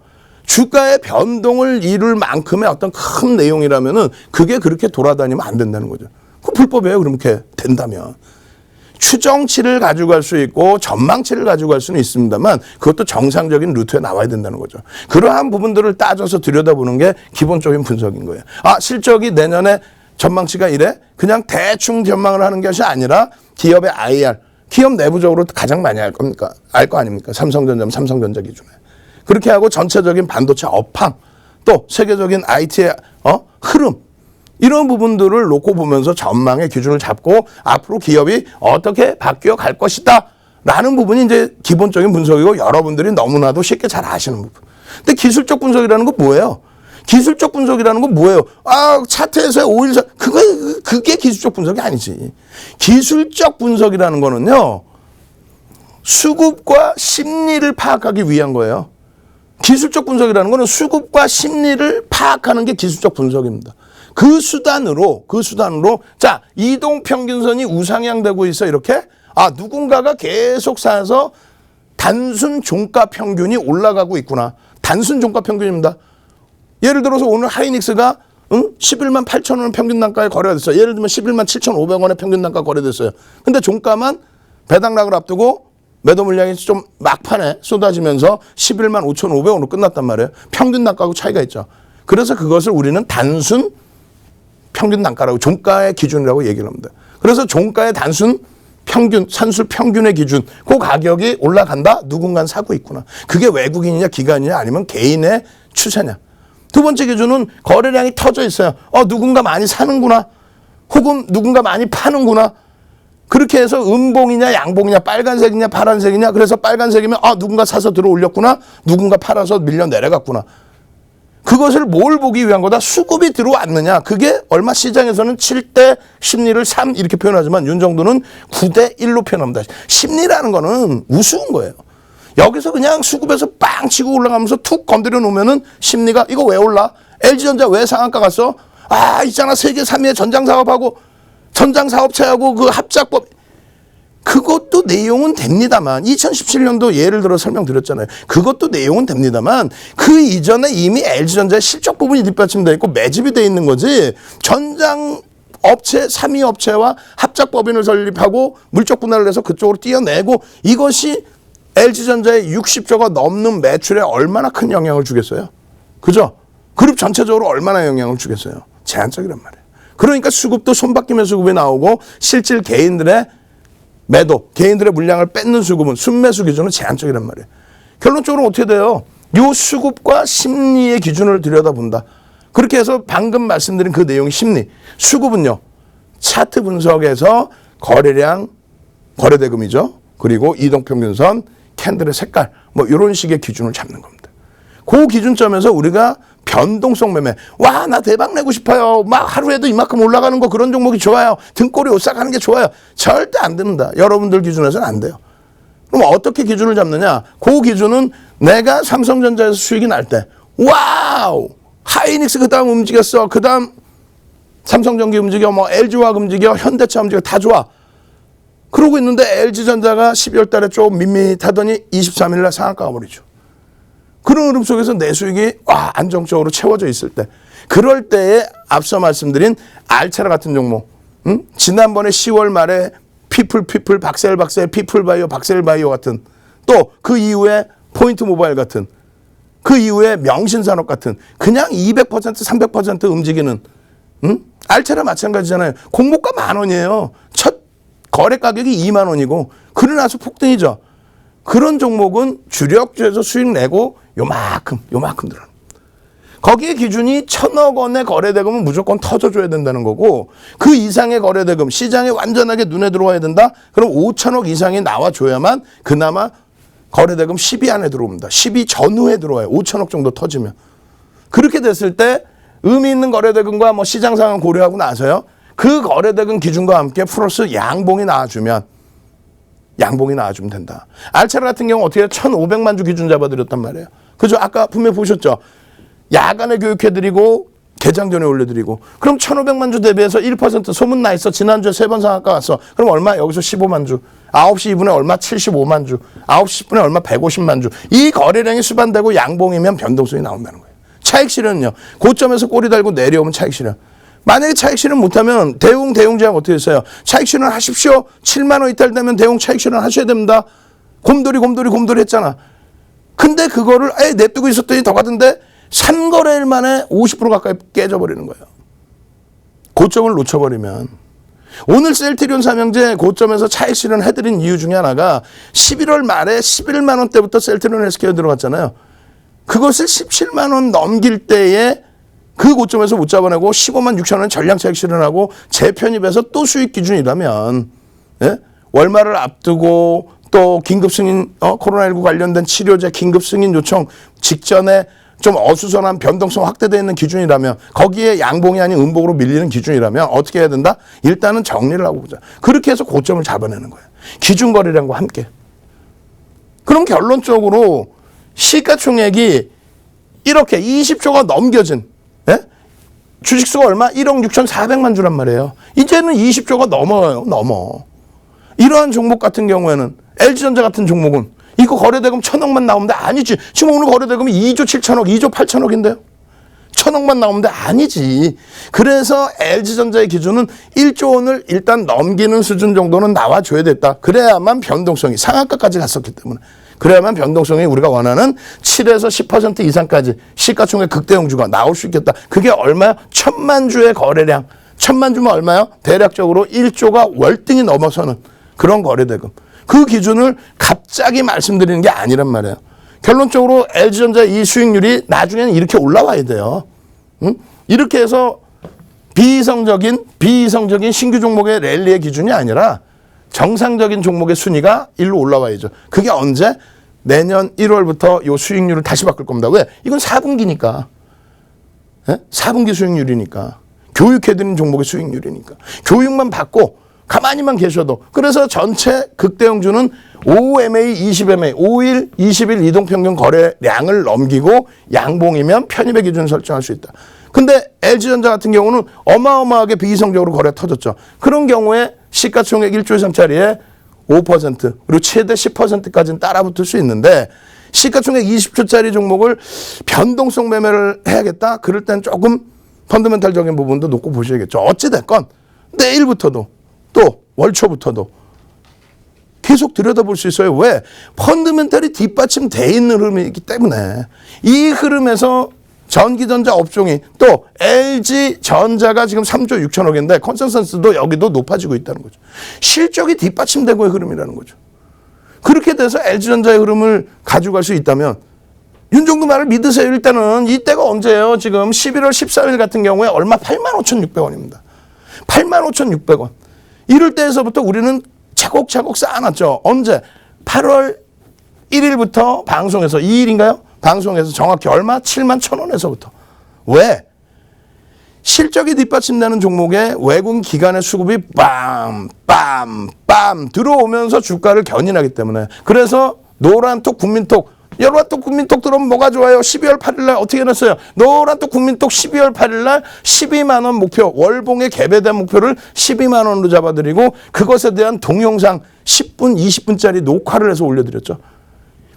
주가의 변동을 이룰 만큼의 어떤 큰 내용이라면은 그게 그렇게 돌아다니면 안 된다는 거죠. 그 불법이에요. 그렇게 된다면. 추정치를 가져갈 수 있고 전망치를 가져갈 수는 있습니다만 그것도 정상적인 루트에 나와야 된다는 거죠. 그러한 부분들을 따져서 들여다보는 게 기본적인 분석인 거예요. 실적이 내년에 전망치가 이래? 그냥 대충 전망을 하는 것이 아니라 기업의 IR, 기업 내부적으로 가장 많이 알 겁니까? 알 거 아닙니까? 삼성전자면 삼성전자 기준에. 그렇게 하고 전체적인 반도체 업황, 또 세계적인 IT의 흐름, 이런 부분들을 놓고 보면서 전망의 기준을 잡고 앞으로 기업이 어떻게 바뀌어 갈 것이다 라는 부분이 이제 기본적인 분석이고 여러분들이 너무나도 쉽게 잘 아시는 부분. 근데 기술적 분석이라는 건 뭐예요? 기술적 분석이라는 건 뭐예요? 차트에서의 514, 그게 기술적 분석이 아니지. 기술적 분석이라는 거는요, 수급과 심리를 파악하기 위한 거예요. 기술적 분석이라는 거는 수급과 심리를 파악하는 게 기술적 분석입니다. 그 수단으로 자, 이동평균선이 우상향되고 있어. 이렇게 누군가가 계속 사서 단순 종가 평균이 올라가고 있구나. 단순 종가 평균입니다. 예를 들어서 오늘 하이닉스가 11만 8천 원 평균 단가에 거래가 됐어요. 예를 들면 11만 7,500원에 평균 단가 거래됐어요. 근데 종가만 배당락을 앞두고 매도 물량이 좀 막판에 쏟아지면서 11만 5,500원으로 끝났단 말이에요. 평균 단가하고 차이가 있죠. 그래서 그것을 우리는 단순 평균 단가라고, 종가의 기준이라고 얘기를 합니다. 그래서 종가의 단순 평균, 산술 평균의 기준, 그 가격이 올라간다? 누군가는 사고 있구나. 그게 외국인이냐 기관이냐 아니면 개인의 추세냐. 두 번째 기준은 거래량이 터져 있어요. 누군가 많이 사는구나. 혹은 누군가 많이 파는구나. 그렇게 해서 음봉이냐 양봉이냐, 빨간색이냐 파란색이냐. 그래서 빨간색이면 누군가 사서 들어 올렸구나. 누군가 팔아서 밀려 내려갔구나. 그것을 뭘 보기 위한 거다? 수급이 들어왔느냐. 그게 얼마? 시장에서는 7대 심리를 3 이렇게 표현하지만 윤정도는 9대 1로 표현합니다. 심리라는 거는 우스운 거예요. 여기서 그냥 수급에서 빵 치고 올라가면서 툭 건드려 놓으면은 심리가 이거 왜 올라? LG전자 왜 상한가 갔어? 있잖아. 세계 3위의 전장사업하고 전장사업체하고 그 합작법. 그것도 내용은 됩니다만 2017년도 예를 들어 설명드렸잖아요. 그것도 내용은 됩니다만 그 이전에 이미 LG전자의 실적 부분이 뒷받침되어 있고 매집이 되어 있는 거지. 전장 업체, 3위 업체와 합작법인을 설립하고 물적 분할을 해서 그쪽으로 띄어내고 이것이 LG전자의 60조가 넘는 매출에 얼마나 큰 영향을 주겠어요? 그죠? 그룹 전체적으로 얼마나 영향을 주겠어요? 제한적이란 말이에요. 그러니까 수급도 손바뀜의 수급이 나오고 실질 개인들의 매도, 개인들의 물량을 뺏는 수급은 순매수 기준은 제한적이란 말이에요. 결론적으로 어떻게 돼요? 요 수급과 심리의 기준을 들여다본다. 그렇게 해서 방금 말씀드린 그 내용이 심리. 수급은요, 차트 분석에서 거래량, 거래대금이죠. 그리고 이동평균선, 캔들의 색깔, 이런 식의 기준을 잡는 겁니다. 그 기준점에서 우리가 변동성 매매, 나 대박 내고 싶어요. 막 하루에도 이만큼 올라가는 거 그런 종목이 좋아요. 등골이 오싹하는 게 좋아요. 절대 안 됩니다. 여러분들 기준에서는 안 돼요. 그럼 어떻게 기준을 잡느냐? 그 기준은 내가 삼성전자에서 수익이 날 때, 와우! 하이닉스 그 다음 움직였어. 그 다음 삼성전기 움직여, LG화학 움직여, 현대차 움직여, 다 좋아. 그러고 있는데 LG전자가 12월 달에 좀 밋밋하더니 23일 날 상한가 가버리죠. 그런 흐름 속에서 내 수익이 안정적으로 채워져 있을 때, 그럴 때에 앞서 말씀드린 알체라 같은 종목, 지난번에 10월 말에 피플 박셀 피플바이오 박셀바이오 같은, 또 그 이후에 포인트 모바일 같은, 그 이후에 명신산업 같은 그냥 200% 300% 움직이는 알체라 마찬가지잖아요. 공모가 10,000원이에요. 첫 거래 가격이 2만 원이고 그러고 나서 폭등이죠. 그런 종목은 주력주에서 수익 내고 요만큼 들어. 거기에 기준이 1,000억 원의 거래대금은 무조건 터져줘야 된다는 거고, 그 이상의 거래대금, 시장에 완전하게 눈에 들어와야 된다? 그럼 5,000억 이상이 나와줘야만 그나마 거래대금 10위 안에 들어옵니다. 10위 전후에 들어와요. 5,000억 정도 터지면. 그렇게 됐을 때 의미 있는 거래대금과 뭐 시장 상황 고려하고 나서요. 그 거래대금 기준과 함께 플러스 양봉이 나와주면 된다. 알차르 같은 경우 어떻게 1,500만 주 기준 잡아드렸단 말이에요. 그죠? 아까 분명히 보셨죠? 야간에 교육해드리고 개장 전에 올려드리고 그럼 1,500만 주 대비해서 1% 소문 나 있어. 지난주에 3번 상한가 왔어. 그럼 얼마? 여기서 15만 주. 9시 2분에 얼마? 75만 주. 9시 10분에 얼마? 150만 주. 이 거래량이 수반되고 양봉이면 변동성이 나온다는 거예요. 차익 실현은요. 고점에서 꼬리 달고 내려오면 차익 실현. 만약에 차익 실현 못하면 대웅제약 어떻게 했어요? 차익 실현 하십시오. 7만 원 이탈되면 대웅 차익 실현 하셔야 됩니다. 곰돌이 했잖아. 근데 그거를 냅두고 있었더니 더 가던데 3거래일 만에 50% 가까이 깨져버리는 거예요. 고점을 놓쳐버리면. 오늘 셀트리온 삼형제 고점에서 차익 실현 해드린 이유 중에 하나가 11월 말에 11만 원대부터 셀트리온 헬스케어 들어갔잖아요. 그것을 17만 원 넘길 때에 그 고점에서 못 잡아내고 15만 6천 원 전량 차익 실현하고 재편입해서 또 수익 기준이라면 월말을 앞두고 또 긴급 승인 코로나19 관련된 치료제 긴급 승인 요청 직전에 좀 어수선한 변동성 확대되어 있는 기준이라면 거기에 양봉이 아닌 음봉으로 밀리는 기준이라면 어떻게 해야 된다? 일단은 정리를 하고 보자. 그렇게 해서 고점을 잡아내는 거예요. 기준 거래량과 함께. 그럼 결론적으로 시가총액이 이렇게 20조가 넘겨진 주식수가 얼마? 1억 6,400만 주란 말이에요. 이제는 20조가 넘어. 이러한 종목 같은 경우에는 LG전자 같은 종목은 이거 거래대금 1,000억만 나오면 아니지. 지금 오늘 거래대금이 2조 7천억, 2조 8천억인데요. 1,000억만 나오면 아니지. 그래서 LG전자의 기준은 1조 원을 일단 넘기는 수준 정도는 나와줘야 됐다. 그래야만 변동성이 상한가까지 갔었기 때문에. 그래야만 변동성이 우리가 원하는 7에서 10% 이상까지 시가총액 극대형주가 나올 수 있겠다. 그게 얼마야? 1,000만 주의 거래량. 1,000만 주면 얼마요? 대략적으로 1조가 월등히 넘어서는 그런 거래대금. 그 기준을 갑자기 말씀드리는 게 아니란 말이에요. 결론적으로 LG전자 이 수익률이 나중에는 이렇게 올라와야 돼요. 응? 이렇게 해서 비이성적인 신규 종목의 랠리의 기준이 아니라 정상적인 종목의 순위가 일로 올라와야죠. 그게 언제? 내년 1월부터 요 수익률을 다시 바꿀 겁니다. 왜? 이건 4분기니까. 4분기 수익률이니까. 교육해드리는 종목의 수익률이니까. 교육만 받고 가만히만 계셔도. 그래서 전체 극대형주는 5MA, 20MA, 5일, 20일 이동평균 거래량을 넘기고 양봉이면 편입의 기준을 설정할 수 있다. 근데 LG전자 같은 경우는 어마어마하게 비이성적으로 거래가 터졌죠. 그런 경우에 시가총액 1조 이상짜리에 5% 그리고 최대 10%까지는 따라붙을 수 있는데 시가총액 20조짜리 종목을 변동성 매매를 해야겠다. 그럴 땐 조금 펀더멘탈적인 부분도 놓고 보셔야겠죠. 어찌됐건 내일부터도 또 월초부터도 계속 들여다볼 수 있어요. 왜? 펀더멘탈이 뒷받침돼 있는 흐름이기 때문에 이 흐름에서 전기전자 업종이 또 LG전자가 지금 3조 6천억인데 컨센서스도 여기도 높아지고 있다는 거죠. 실적이 뒷받침되고의 흐름이라는 거죠. 그렇게 돼서 LG전자의 흐름을 가져갈 수 있다면 윤종도 말을 믿으세요. 일단은 이때가 언제예요? 지금 11월 14일 같은 경우에 얼마? 85,600원입니다. 85,600원. 이럴 때에서부터 우리는 차곡차곡 쌓아놨죠. 언제? 8월 1일부터 방송에서 2일인가요? 방송에서 정확히 얼마? 71,000원에서부터. 왜? 실적이 뒷받침되는 종목에 외국인 기관의 수급이 빰 들어오면서 주가를 견인하기 때문에. 그래서 노란톡 국민톡, 노란톡 국민톡 들어오면 뭐가 좋아요? 12월 8일 날 어떻게 해놨어요? 노란톡 국민톡 12월 8일 날 12만 원 목표, 월봉의 개배된 목표를 12만 원으로 잡아드리고 그것에 대한 동영상 10분, 20분짜리 녹화를 해서 올려드렸죠.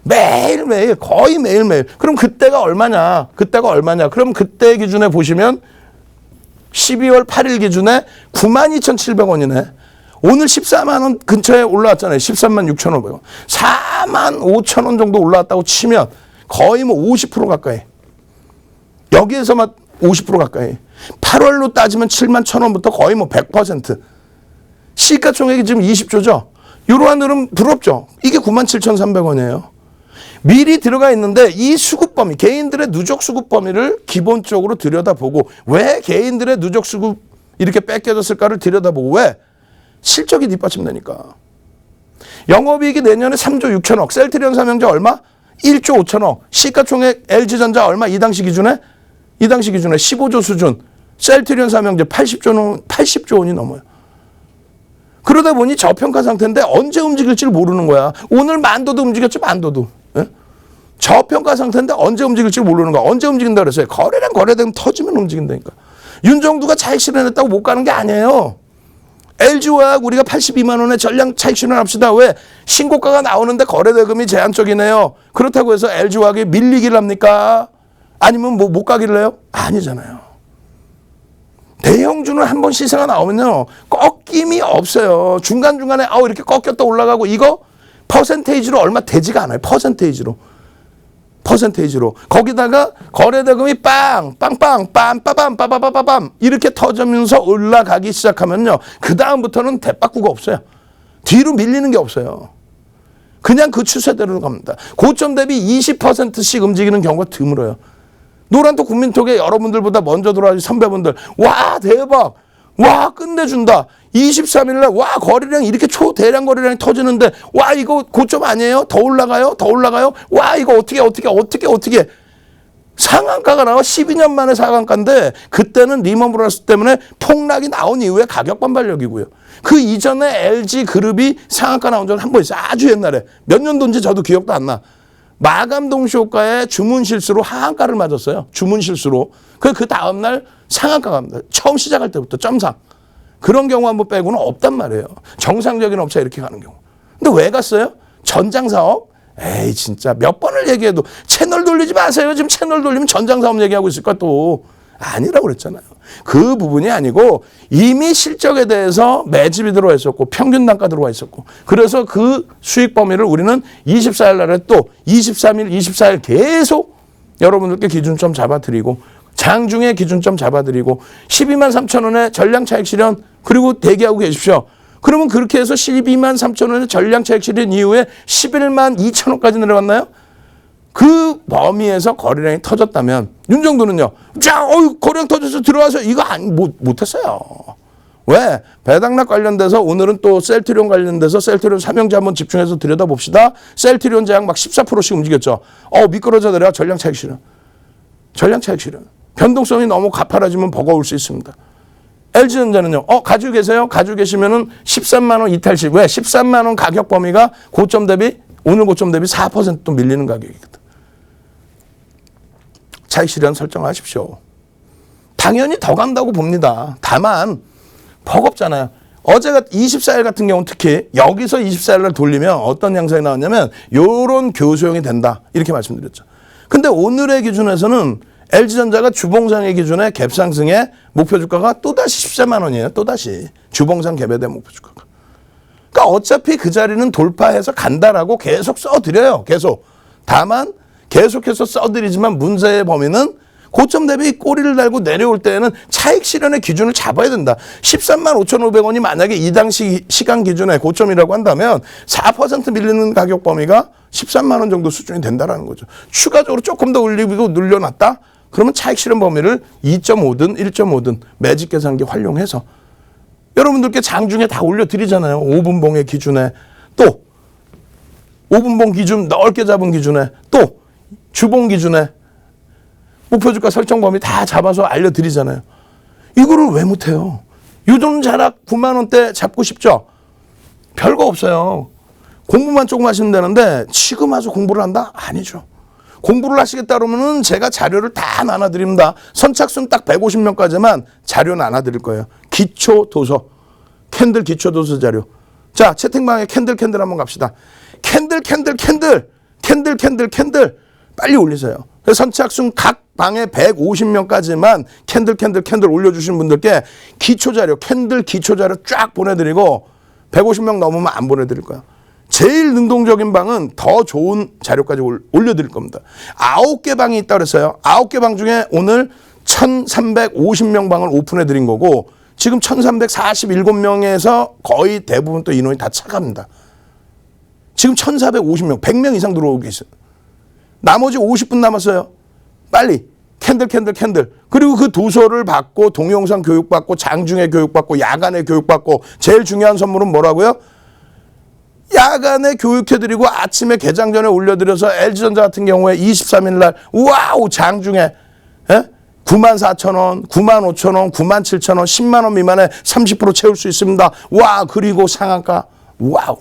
매일매일, 거의 매일매일. 그럼 그때가 얼마냐? 그럼 그때 기준에 보시면 12월 8일 기준에 92,700원이네. 오늘 14만 원 근처에 올라왔잖아요. 13만 6,500원. 4만 5천 원 정도 올라왔다고 치면 거의 뭐 50% 가까이. 여기에서만 50% 가까이. 8월로 따지면 7만 1,000원부터 거의 뭐 100%. 시가총액이 지금 20조죠. 이러한 흐름 부럽죠. 이게 97,300원이에요. 미리 들어가 있는데 이 수급 범위, 개인들의 누적 수급 범위를 기본적으로 들여다보고 왜 개인들의 누적 수급 이렇게 뺏겨졌을까를 들여다보고 왜? 실적이 뒷받침되니까. 영업이익이 내년에 3조 6천억, 셀트리온 삼형제 얼마? 1조 5천억, 시가총액 LG전자 얼마? 이 당시 기준에 이 당시 기준에 15조 수준, 셀트리온 삼형제 80조 원이 넘어요. 그러다 보니 저평가 상태인데 언제 움직일지를 모르는 거야. 오늘 만도도 움직였죠, 만도도. 예? 저평가 상태인데 언제 움직일지 모르는 거야. 언제 움직인다 그랬어요. 거래량 거래되면 터지면 움직인다니까. 윤정두가 차익 실현했다고 못 가는 게 아니에요. LG화학 우리가 82만 원에 전량 차익 실현합시다. 왜? 신고가가 나오는데 거래대금이 제한적이네요. 그렇다고 해서 LG화학이 밀리기를 합니까? 아니면 뭐 못 가기를 해요? 아니잖아요. 대형주는 한 번 시세가 나오면요 꺾임이 없어요. 중간중간에 이렇게 꺾였다 올라가고 이거 퍼센테이지로 얼마 되지가 않아요. 퍼센테이지로 거기다가 거래대금이 빵빵빵 빰빠밤 빠바바바밤 이렇게 터지면서 올라가기 시작하면요 그 다음부터는 대빠꾸가 없어요. 뒤로 밀리는 게 없어요. 그냥 그 추세대로 갑니다. 고점 대비 20%씩 움직이는 경우가 드물어요. 노란톡 국민톡에 여러분들보다 먼저 들어와주신 선배분들 와 대박 와 끝내준다 23일날 와 거래량 이렇게 초대량 거래량이 터지는데 와 이거 고점 아니에요? 더 올라가요? 와 이거 어떻게 상한가가 나와 12년 만에 상한가인데 그때는 리먼 브라더스 때문에 폭락이 나온 이후에 가격 반발력이고요. 그 이전에 LG 그룹이 상한가 나온 적은 한 번 있어요. 아주 옛날에 몇 년도인지 저도 기억도 안 나. 마감 동시효과에 주문 실수로 하한가를 맞았어요. 주문 실수로. 그 다음날 상한가가 갑니다. 처음 시작할 때부터 점상. 그런 경우 한번 빼고는 없단 말이에요. 정상적인 업체 이렇게 가는 경우. 근데 왜 갔어요? 전장사업? 에이 진짜 몇 번을 얘기해도 채널 돌리지 마세요. 지금 채널 돌리면 전장사업 얘기하고 있을까 또. 아니라고 그랬잖아요. 그 부분이 아니고 이미 실적에 대해서 매집이 들어와 있었고 평균 단가 들어와 있었고 그래서 그 수익 범위를 우리는 24일 날에 또 23일, 24일 계속 여러분들께 기준점 잡아드리고 장중에 기준점 잡아드리고 12만 3천 원에 전량 차익 실현 그리고 대기하고 계십시오. 그러면 그렇게 해서 12만 3천 원에 전량 차익 실현 이후에 11만 2천 원까지 내려갔나요? 그 범위에서 거래량이 터졌다면 윤정두는요. 자, 거래량 터져서 들어와서 이거 못했어요. 왜? 배당락 관련돼서 오늘은 또 셀트리온 관련돼서 셀트리온 삼형제 한번 집중해서 들여다봅시다. 셀트리온 제약 막 14%씩 움직였죠. 미끄러져 내려 전량 차익 실현. 변동성이 너무 가파라지면 버거울 수 있습니다. LG전자는요. 가지고 계세요? 가지고 계시면은 13만 원 이탈시. 왜? 13만 원 가격 범위가 고점 대비 오늘 고점 대비 4% 밀리는 가격이거든. 차익 실현 설정하십시오. 당연히 더 간다고 봅니다. 다만 버겁잖아요. 어제가 24일 같은 경우는 특히 여기서 24일 날 돌리면 어떤 양상이 나왔냐면 요런 교수형이 된다. 이렇게 말씀드렸죠. 근데 오늘의 기준에서는 LG전자가 주봉상의 기준에 갭상승의 목표 주가가 또다시 14만 원이에요. 또다시 주봉상 갭에 대한 목표 주가가. 그러니까 어차피 그 자리는 돌파해서 간다라고 계속 써드려요. 계속. 다만 계속해서 써드리지만 문제의 범위는 고점 대비 꼬리를 달고 내려올 때에는 차익 실현의 기준을 잡아야 된다. 13만 5,500원이 만약에 이 당시 시간 기준에 고점이라고 한다면 4% 밀리는 가격 범위가 13만 원 정도 수준이 된다라는 거죠. 추가적으로 조금 더 올리고 늘려놨다? 그러면 차익 실현 범위를 2.5든 1.5든 매직 계산기 활용해서 여러분들께 장중에 다 올려드리잖아요. 5분봉의 기준에 또 5분봉 기준 넓게 잡은 기준에 또 주봉 기준에 목표주가 설정 범위 다 잡아서 알려드리잖아요. 이거를 왜 못해요? 유동 자락 9만 원대 잡고 싶죠? 별거 없어요. 공부만 조금 하시면 되는데 지금 와서 공부를 한다? 아니죠. 공부를 하시겠다 그러면은 제가 자료를 다 나눠드립니다. 선착순 딱 150명까지만 자료 나눠드릴 거예요. 기초 도서, 캔들 기초 도서 자료. 자, 채팅방에 캔들 한번 갑시다. 캔들 빨리 올리세요. 선착순 각 방에 150명까지만 캔들 올려주신 분들께 기초자료, 캔들 기초자료 쫙 보내드리고 150명 넘으면 안 보내드릴 거야. 제일 능동적인 방은 더 좋은 자료까지 올려드릴 겁니다. 9개 방이 있다고 그랬어요. 9개 방 중에 오늘 1350명 방을 오픈해드린 거고 지금 1347명에서 거의 대부분 또 인원이 다 차갑니다. 지금 1450명, 100명 이상 들어오고 있어요. 나머지 50분 남았어요. 빨리 캔들 그리고 그 도서를 받고 동영상 교육받고 장중에 교육받고 야간에 교육받고 제일 중요한 선물은 뭐라고요? 야간에 교육해드리고 아침에 개장 전에 올려드려서 LG전자 같은 경우에 23일 날 와우 장중에 94,000원, 95,000원, 97,000원, 10만 원 미만에 30% 채울 수 있습니다. 와, 그리고 상한가. 와우.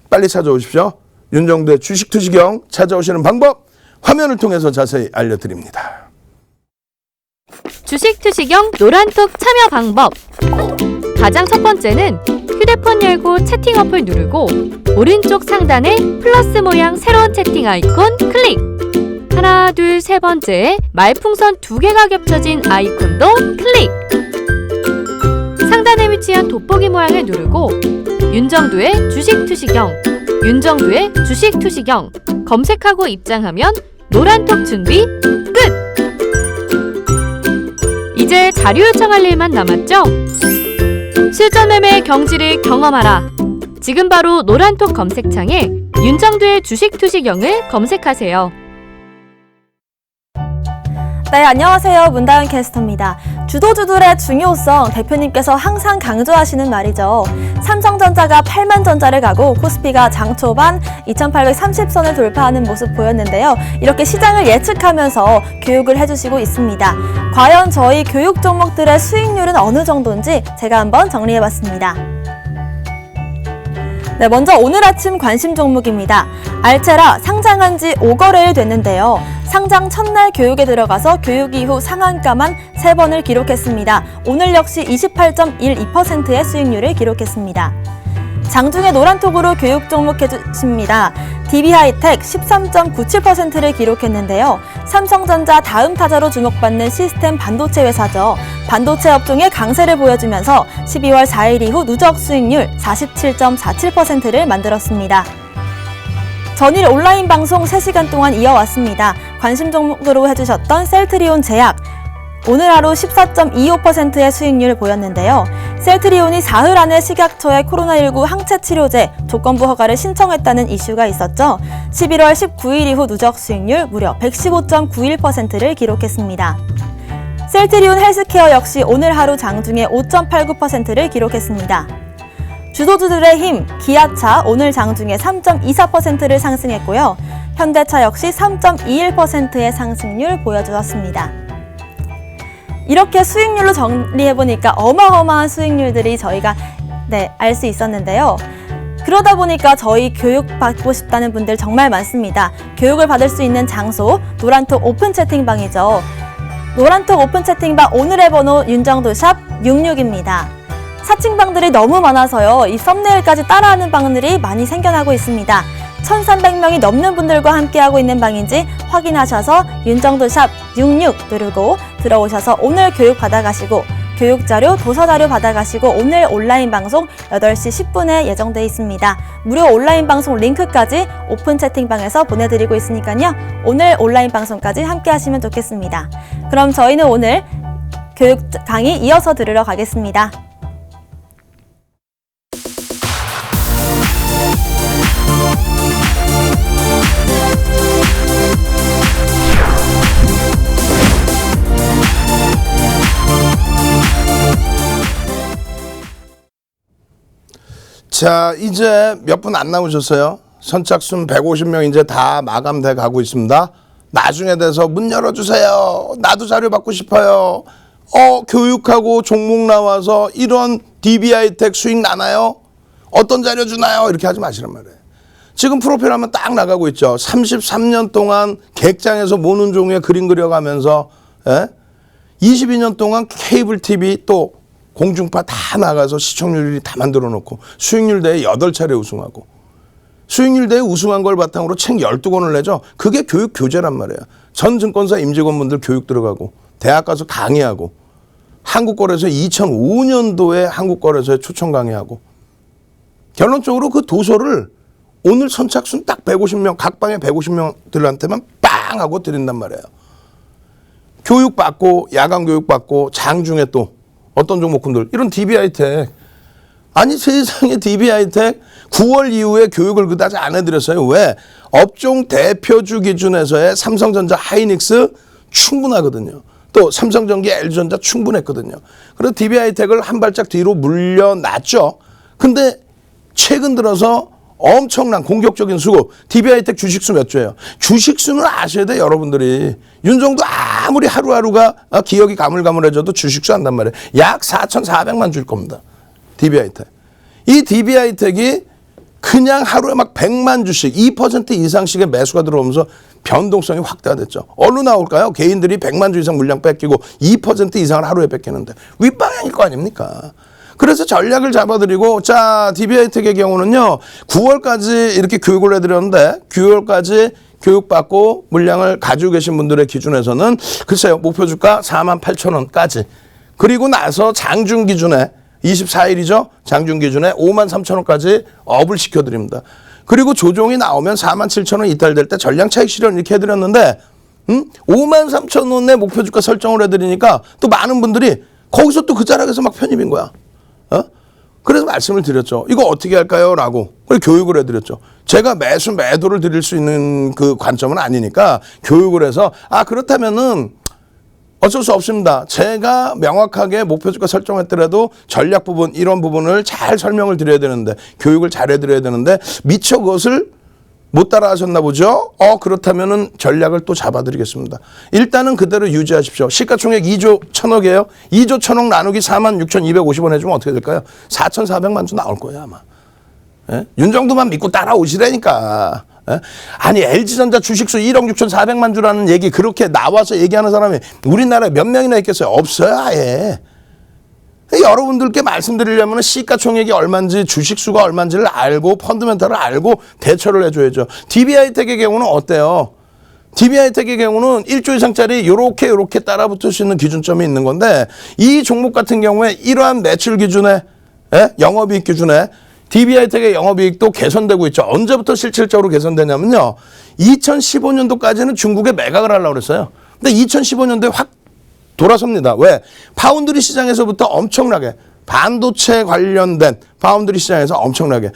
빨리 찾아오십시오. 윤정도의 주식투시경 찾아오시는 방법 화면을 통해서 자세히 알려드립니다. 주식투시경 노란톡 참여 방법. 가장 첫 번째는 휴대폰 열고 채팅 어플 누르고 오른쪽 상단에 플러스 모양 새로운 채팅 아이콘 클릭. 하나, 둘, 세 번째에 말풍선 2개가 겹쳐진 아이콘도 클릭. 상단에 위치한 돋보기 모양을 누르고 윤정도의 주식투시경, 윤정도의 주식투시경 검색하고 입장하면 노란톡 준비 끝! 이제 자료 요청할 일만 남았죠? 실전 매매 경지를 경험하라. 지금 바로 노란톡 검색창에 윤정도의 주식투시경을 검색하세요. 네, 안녕하세요. 문다은 캐스터입니다. 주도주들의 중요성 대표님께서 항상 강조하시는 말이죠. 삼성전자가 8만 전자를 가고 코스피가 장 초반 2830선을 돌파하는 모습 보였는데요. 이렇게 시장을 예측하면서 교육을 해주시고 있습니다. 과연 저희 교육 종목들의 수익률은 어느 정도인지 제가 한번 정리해봤습니다. 네, 먼저 오늘 아침 관심 종목입니다. 알체라 상장한 지 5거래일 됐는데요. 상장 첫날 교육에 들어가서 교육 이후 상한가만 3번을 기록했습니다. 오늘 역시 28.12%의 수익률을 기록했습니다. 장중에 노란톡으로 교육 종목 해주십니다. DB하이텍 13.97%를 기록했는데요. 삼성전자 다음 타자로 주목받는 시스템 반도체 회사죠. 반도체 업종의 강세를 보여주면서 12월 4일 이후 누적 수익률 47.47%를 만들었습니다. 전일 온라인 방송 3시간 동안 이어왔습니다. 관심 종목으로 해주셨던 셀트리온 제약. 오늘 하루 14.25%의 수익률을 보였는데요. 셀트리온이 사흘 안에 식약처에 코로나19 항체 치료제 조건부 허가를 신청했다는 이슈가 있었죠. 11월 19일 이후 누적 수익률 무려 115.91%를 기록했습니다. 셀트리온 헬스케어 역시 오늘 하루 장중에 5.89%를 기록했습니다. 주도주들의 힘, 기아차 오늘 장중에 3.24%를 상승했고요. 현대차 역시 3.21%의 상승률 보여주었습니다. 이렇게 수익률로 정리해보니까 어마어마한 수익률들이 저희가 알 수 있었는데요. 그러다 보니까 저희 교육 받고 싶다는 분들 정말 많습니다. 교육을 받을 수 있는 장소 노란톡 오픈 채팅방이죠. 노란톡 오픈 채팅방 오늘의 번호 윤정도샵 66입니다. 사칭방들이 너무 많아서요. 이 썸네일까지 따라하는 방들이 많이 생겨나고 있습니다. 1300명이 넘는 분들과 함께하고 있는 방인지 확인하셔서 윤정도샵 66 누르고 들어오셔서 오늘 교육 받아가시고 교육자료, 도서자료 받아가시고 오늘 온라인 방송 8시 10분에 예정되어 있습니다. 무료 온라인 방송 링크까지 오픈 채팅방에서 보내드리고 있으니까요. 오늘 온라인 방송까지 함께하시면 좋겠습니다. 그럼 저희는 오늘 교육 강의 이어서 들으러 가겠습니다. 자, 이제 몇 분 안 남으셨어요. 선착순 150명 이제 다 마감돼 가고 있습니다. 나중에 돼서 문 열어주세요. 나도 자료 받고 싶어요. 교육하고 종목 나와서 이런 DB하이텍 수익 나나요? 어떤 자료 주나요? 이렇게 하지 마시란 말이에요. 지금 프로필 하면 딱 나가고 있죠. 33년 동안 객장에서 모는 종류의 그림 그려가면서 22년 동안 케이블 TV 또 공중파 다 나가서 시청률 1위 다 만들어 놓고 수익률 대회 8차례 우승하고 수익률 대회 우승한 걸 바탕으로 책 12권을 내죠. 그게 교육 교재란 말이에요. 전 증권사 임직원분들 교육 들어가고 대학 가서 강의하고 한국거래소 2005년도에 한국거래소에 초청 강의하고 결론적으로 그 도서를 오늘 선착순 딱 150명 각 방에 150명들한테만 빵 하고 드린단 말이에요. 교육받고 야간 교육받고 장중에 또 어떤 종목군들 이런 DB하이텍 아니 세상에 DB하이텍 9월 이후에 교육을 그다지 안 해드렸어요. 왜? 업종 대표주 기준에서의 삼성전자 하이닉스 충분하거든요. 또 삼성전기 LG전자 충분했거든요. 그래서 DB하이텍을 한 발짝 뒤로 물려놨죠. 근데 최근 들어서 엄청난 공격적인 수급 DB하이텍 주식수 몇 조예요. 주식수는 아셔야 돼요. 여러분들이 윤정도 아무리 하루하루가 기억이 가물가물해져도 주식수 한단 말이에요. 약 4,400만 줄 겁니다. DB하이텍. 이 DB하이텍이 그냥 하루에 막 100만 주씩 2% 이상씩의 매수가 들어오면서 변동성이 확대됐죠. 어디로 나올까요? 개인들이 100만 주 이상 물량 뺏기고 2% 이상을 하루에 뺏기는데 윗방향일 거 아닙니까? 그래서 전략을 잡아드리고, 자, DB하이텍의 경우는요, 9월까지 이렇게 교육을 해드렸는데, 9월까지 교육받고 물량을 가지고 계신 분들의 기준에서는 글쎄요, 목표 주가 48,000원까지. 그리고 나서 장중 기준에 24일이죠. 장중 기준에 53,000원까지 업을 시켜드립니다. 그리고 조정이 나오면 47,000원 이탈될 때 전량 차익 실현 이렇게 해드렸는데 53,000원의 목표 주가 설정을 해드리니까 또 많은 분들이 거기서 또 그 자락에서 막 편입인 거야. 그래서 말씀을 드렸죠. 이거 어떻게 할까요? 라고. 그래서 교육을 해드렸죠. 제가 매도를 드릴 수 있는 그 관점은 아니니까 교육을 해서 그렇다면은 어쩔 수 없습니다. 제가 명확하게 목표주가 설정했더라도 전략 부분 이런 부분을 잘 설명을 드려야 되는데 교육을 잘 해드려야 되는데 미처 그것을 못 따라 하셨나 보죠. 그렇다면은 전략을 또 잡아드리겠습니다. 일단은 그대로 유지하십시오. 시가총액 2조 1,000억이에요. 2조 1,000억 나누기 46,250원 해주면 어떻게 될까요? 4,400만 주 나올 거예요 아마. 예? 윤 정도만 믿고 따라오시라니까. 예? 아니 LG전자 주식수 1억 6,400만 주라는 얘기 그렇게 나와서 얘기하는 사람이 우리나라에 몇 명이나 있겠어요? 없어요 아예. 여러분들께 말씀드리려면 시가총액이 얼마인지 주식수가 얼마인지를 알고 펀드멘탈을 알고 대처를 해줘야죠. DB하이텍의 경우는 어때요? DB하이텍의 경우는 1조 이상짜리 요렇게 따라붙을 수 있는 기준점이 있는 건데 이 종목 같은 경우에 이러한 매출 기준에 영업이익 기준에 DB하이텍의 영업이익도 개선되고 있죠. 언제부터 실질적으로 개선되냐면요. 2015년도까지는 중국에 매각을 하려고 그랬어요. 근데 2015년도에 확 돌아섭니다. 왜? 파운드리 시장에서부터 엄청나게 반도체 관련된 파운드리 시장에서 엄청나게.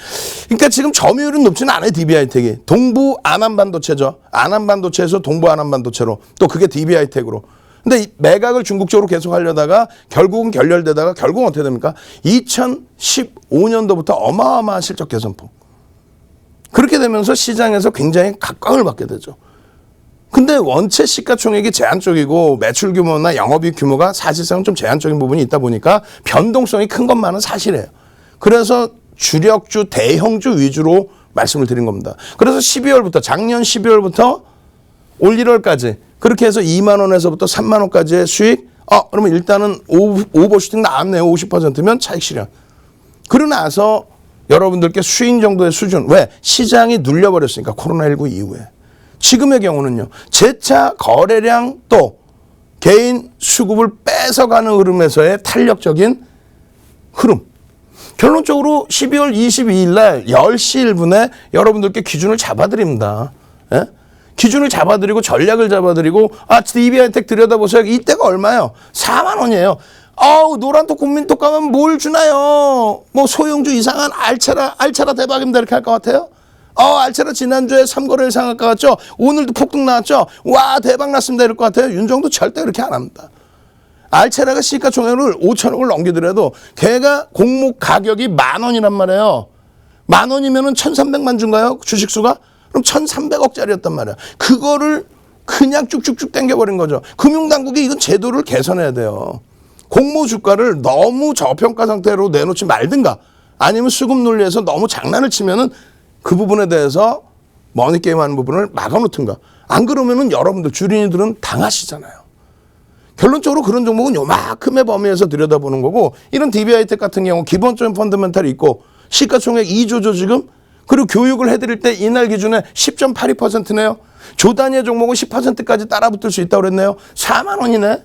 그러니까 지금 점유율은 높지는 않아요. DB하이텍이. 동부 안암반도체죠. 안암반도체에서 동부 안암반도체로 또 그게 DB하이텍으로. 근데 이 매각을 중국 쪽으로 계속 하려다가 결국은 결렬되다가 결국은 어떻게 됩니까? 2015년도부터 어마어마한 실적 개선폭. 그렇게 되면서 시장에서 굉장히 각광을 받게 되죠. 근데 원체 시가총액이 제한적이고 매출 규모나 영업이익 규모가 사실상 좀 제한적인 부분이 있다 보니까 변동성이 큰 것만은 사실이에요. 그래서 주력주, 대형주 위주로 말씀을 드린 겁니다. 그래서 12월부터 작년 12월부터 올 1월까지 그렇게 해서 2만 원에서부터 3만 원까지의 수익. 그러면 일단은 오버슈팅 나왔네요. 50%면 차익 실현. 그러고 나서 여러분들께 수익 정도의 수준. 왜? 시장이 눌려버렸으니까 코로나19 이후에. 지금의 경우는요. 재차 거래량 또 개인 수급을 뺏어가는 흐름에서의 탄력적인 흐름. 결론적으로 12월 22일 날 10시 1분에 여러분들께 기준을 잡아드립니다. 예? 기준을 잡아드리고 전략을 잡아드리고 DB하이텍 들여다보세요. 이때가 얼마예요? 4만 원이에요. 노란톡 국민톡 가면 뭘 주나요? 뭐 소형주 이상한 알차라 대박입니다. 이렇게 할 것 같아요? 알차라 지난주에 3거래일 상한가 같죠? 오늘도 폭등 나왔죠? 와 대박 났습니다. 이럴 것 같아요? 윤정도 절대 그렇게 안 합니다. 알차라가 시가총액을 5천억을 넘기더라도 걔가 공목 가격이 10,000원이란 말이에요. 10,000원이면은 1,300만 주인가요? 주식수가? 그럼 1,300억짜리였단 말이야. 그거를 그냥 쭉쭉쭉 당겨버린 거죠. 금융당국이 이건 제도를 개선해야 돼요. 공모 주가를 너무 저평가 상태로 내놓지 말든가 아니면 수급 논리에서 너무 장난을 치면은 그 부분에 대해서 머니게임 하는 부분을 막아놓든가. 안 그러면은 여러분들 주린이들은 당하시잖아요. 결론적으로 그런 종목은 요만큼의 범위에서 들여다보는 거고 이런 DB하이텍 같은 경우 기본적인 펀더멘탈이 있고 시가총액 2조죠 지금. 그리고 교육을 해드릴 때 이날 기준에 10.82%네요. 조 단위의 종목은 10%까지 따라붙을 수 있다고 그랬네요. 4만 원이네.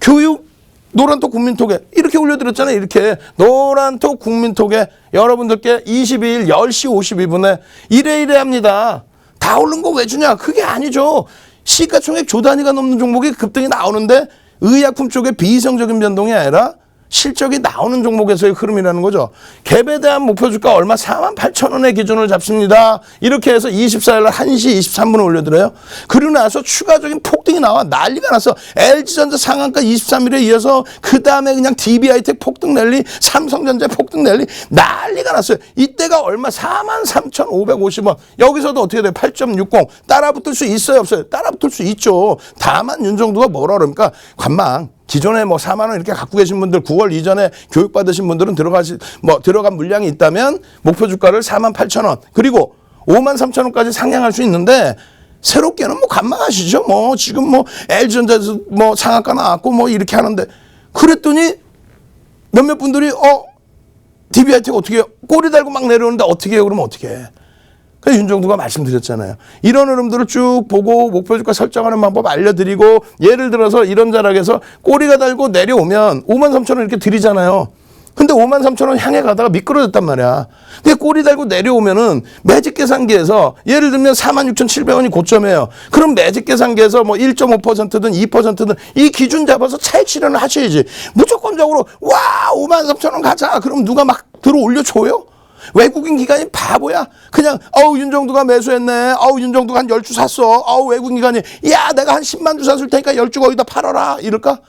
교육 노란톡 국민톡에 이렇게 올려드렸잖아요. 이렇게 노란톡 국민톡에 여러분들께 22일 10시 52분에 이래 합니다. 다 오른 거 왜 주냐? 그게 아니죠. 시가총액 조 단위가 넘는 종목이 급등이 나오는데 의약품 쪽에 비이성적인 변동이 아니라 실적이 나오는 종목에서의 흐름이라는 거죠. 갭에 대한 목표 주가 얼마 48,000원의 기준을 잡습니다. 이렇게 해서 24일 날 1시 23분에 올려드려요. 그리고 나서 추가적인 폭등이 나와 난리가 났어. LG전자 상한가 23일에 이어서 그 다음에 그냥 DB하이텍 폭등 랠리, 삼성전자 폭등 랠리 난리가 났어요. 이때가 얼마 43,550원. 여기서도 어떻게 돼요? 8.60. 따라붙을 수 있어요? 없어요? 따라붙을 수 있죠. 다만 윤정두가 뭐라 그럽니까? 관망. 기존에 뭐 4만 원 이렇게 갖고 계신 분들 9월 이전에 교육 받으신 분들은 들어간 물량이 있다면 목표 주가를 48,000원 그리고 53,000원까지 상향할 수 있는데 새롭게는 뭐 관망하시죠. 뭐 지금 뭐 LG전자에서 뭐 상한가 나왔고 뭐 이렇게 하는데 그랬더니 몇몇 분들이 DB하이텍 어떻게 해요? 꼬리 달고 막 내려오는데 어떻게 해요? 그러면 어떻게 해? 그래서 윤정두가 말씀드렸잖아요. 이런 흐름들을 쭉 보고 목표 주가 설정하는 방법 알려드리고 예를 들어서 이런 자락에서 꼬리가 달고 내려오면 53,000원 이렇게 드리잖아요. 근데 53,000원 향해 가다가 미끄러졌단 말이야. 근데 꼬리 달고 내려오면은 매직 계산기에서 예를 들면 46,700원이 고점이에요. 그럼 매직 계산기에서 뭐 1.5%든 2%든 이 기준 잡아서 차익 실현을 하셔야지. 무조건적으로 와 53,000원 가자. 그럼 누가 막 들어 올려줘요? 외국인 기관이 바보야. 그냥 윤정두가 매수했네. 윤정두가 한 10주 샀어. 외국인 기관이 야 내가 한 10만 주 샀을 테니까 10주 거기다 팔아라. 이럴까?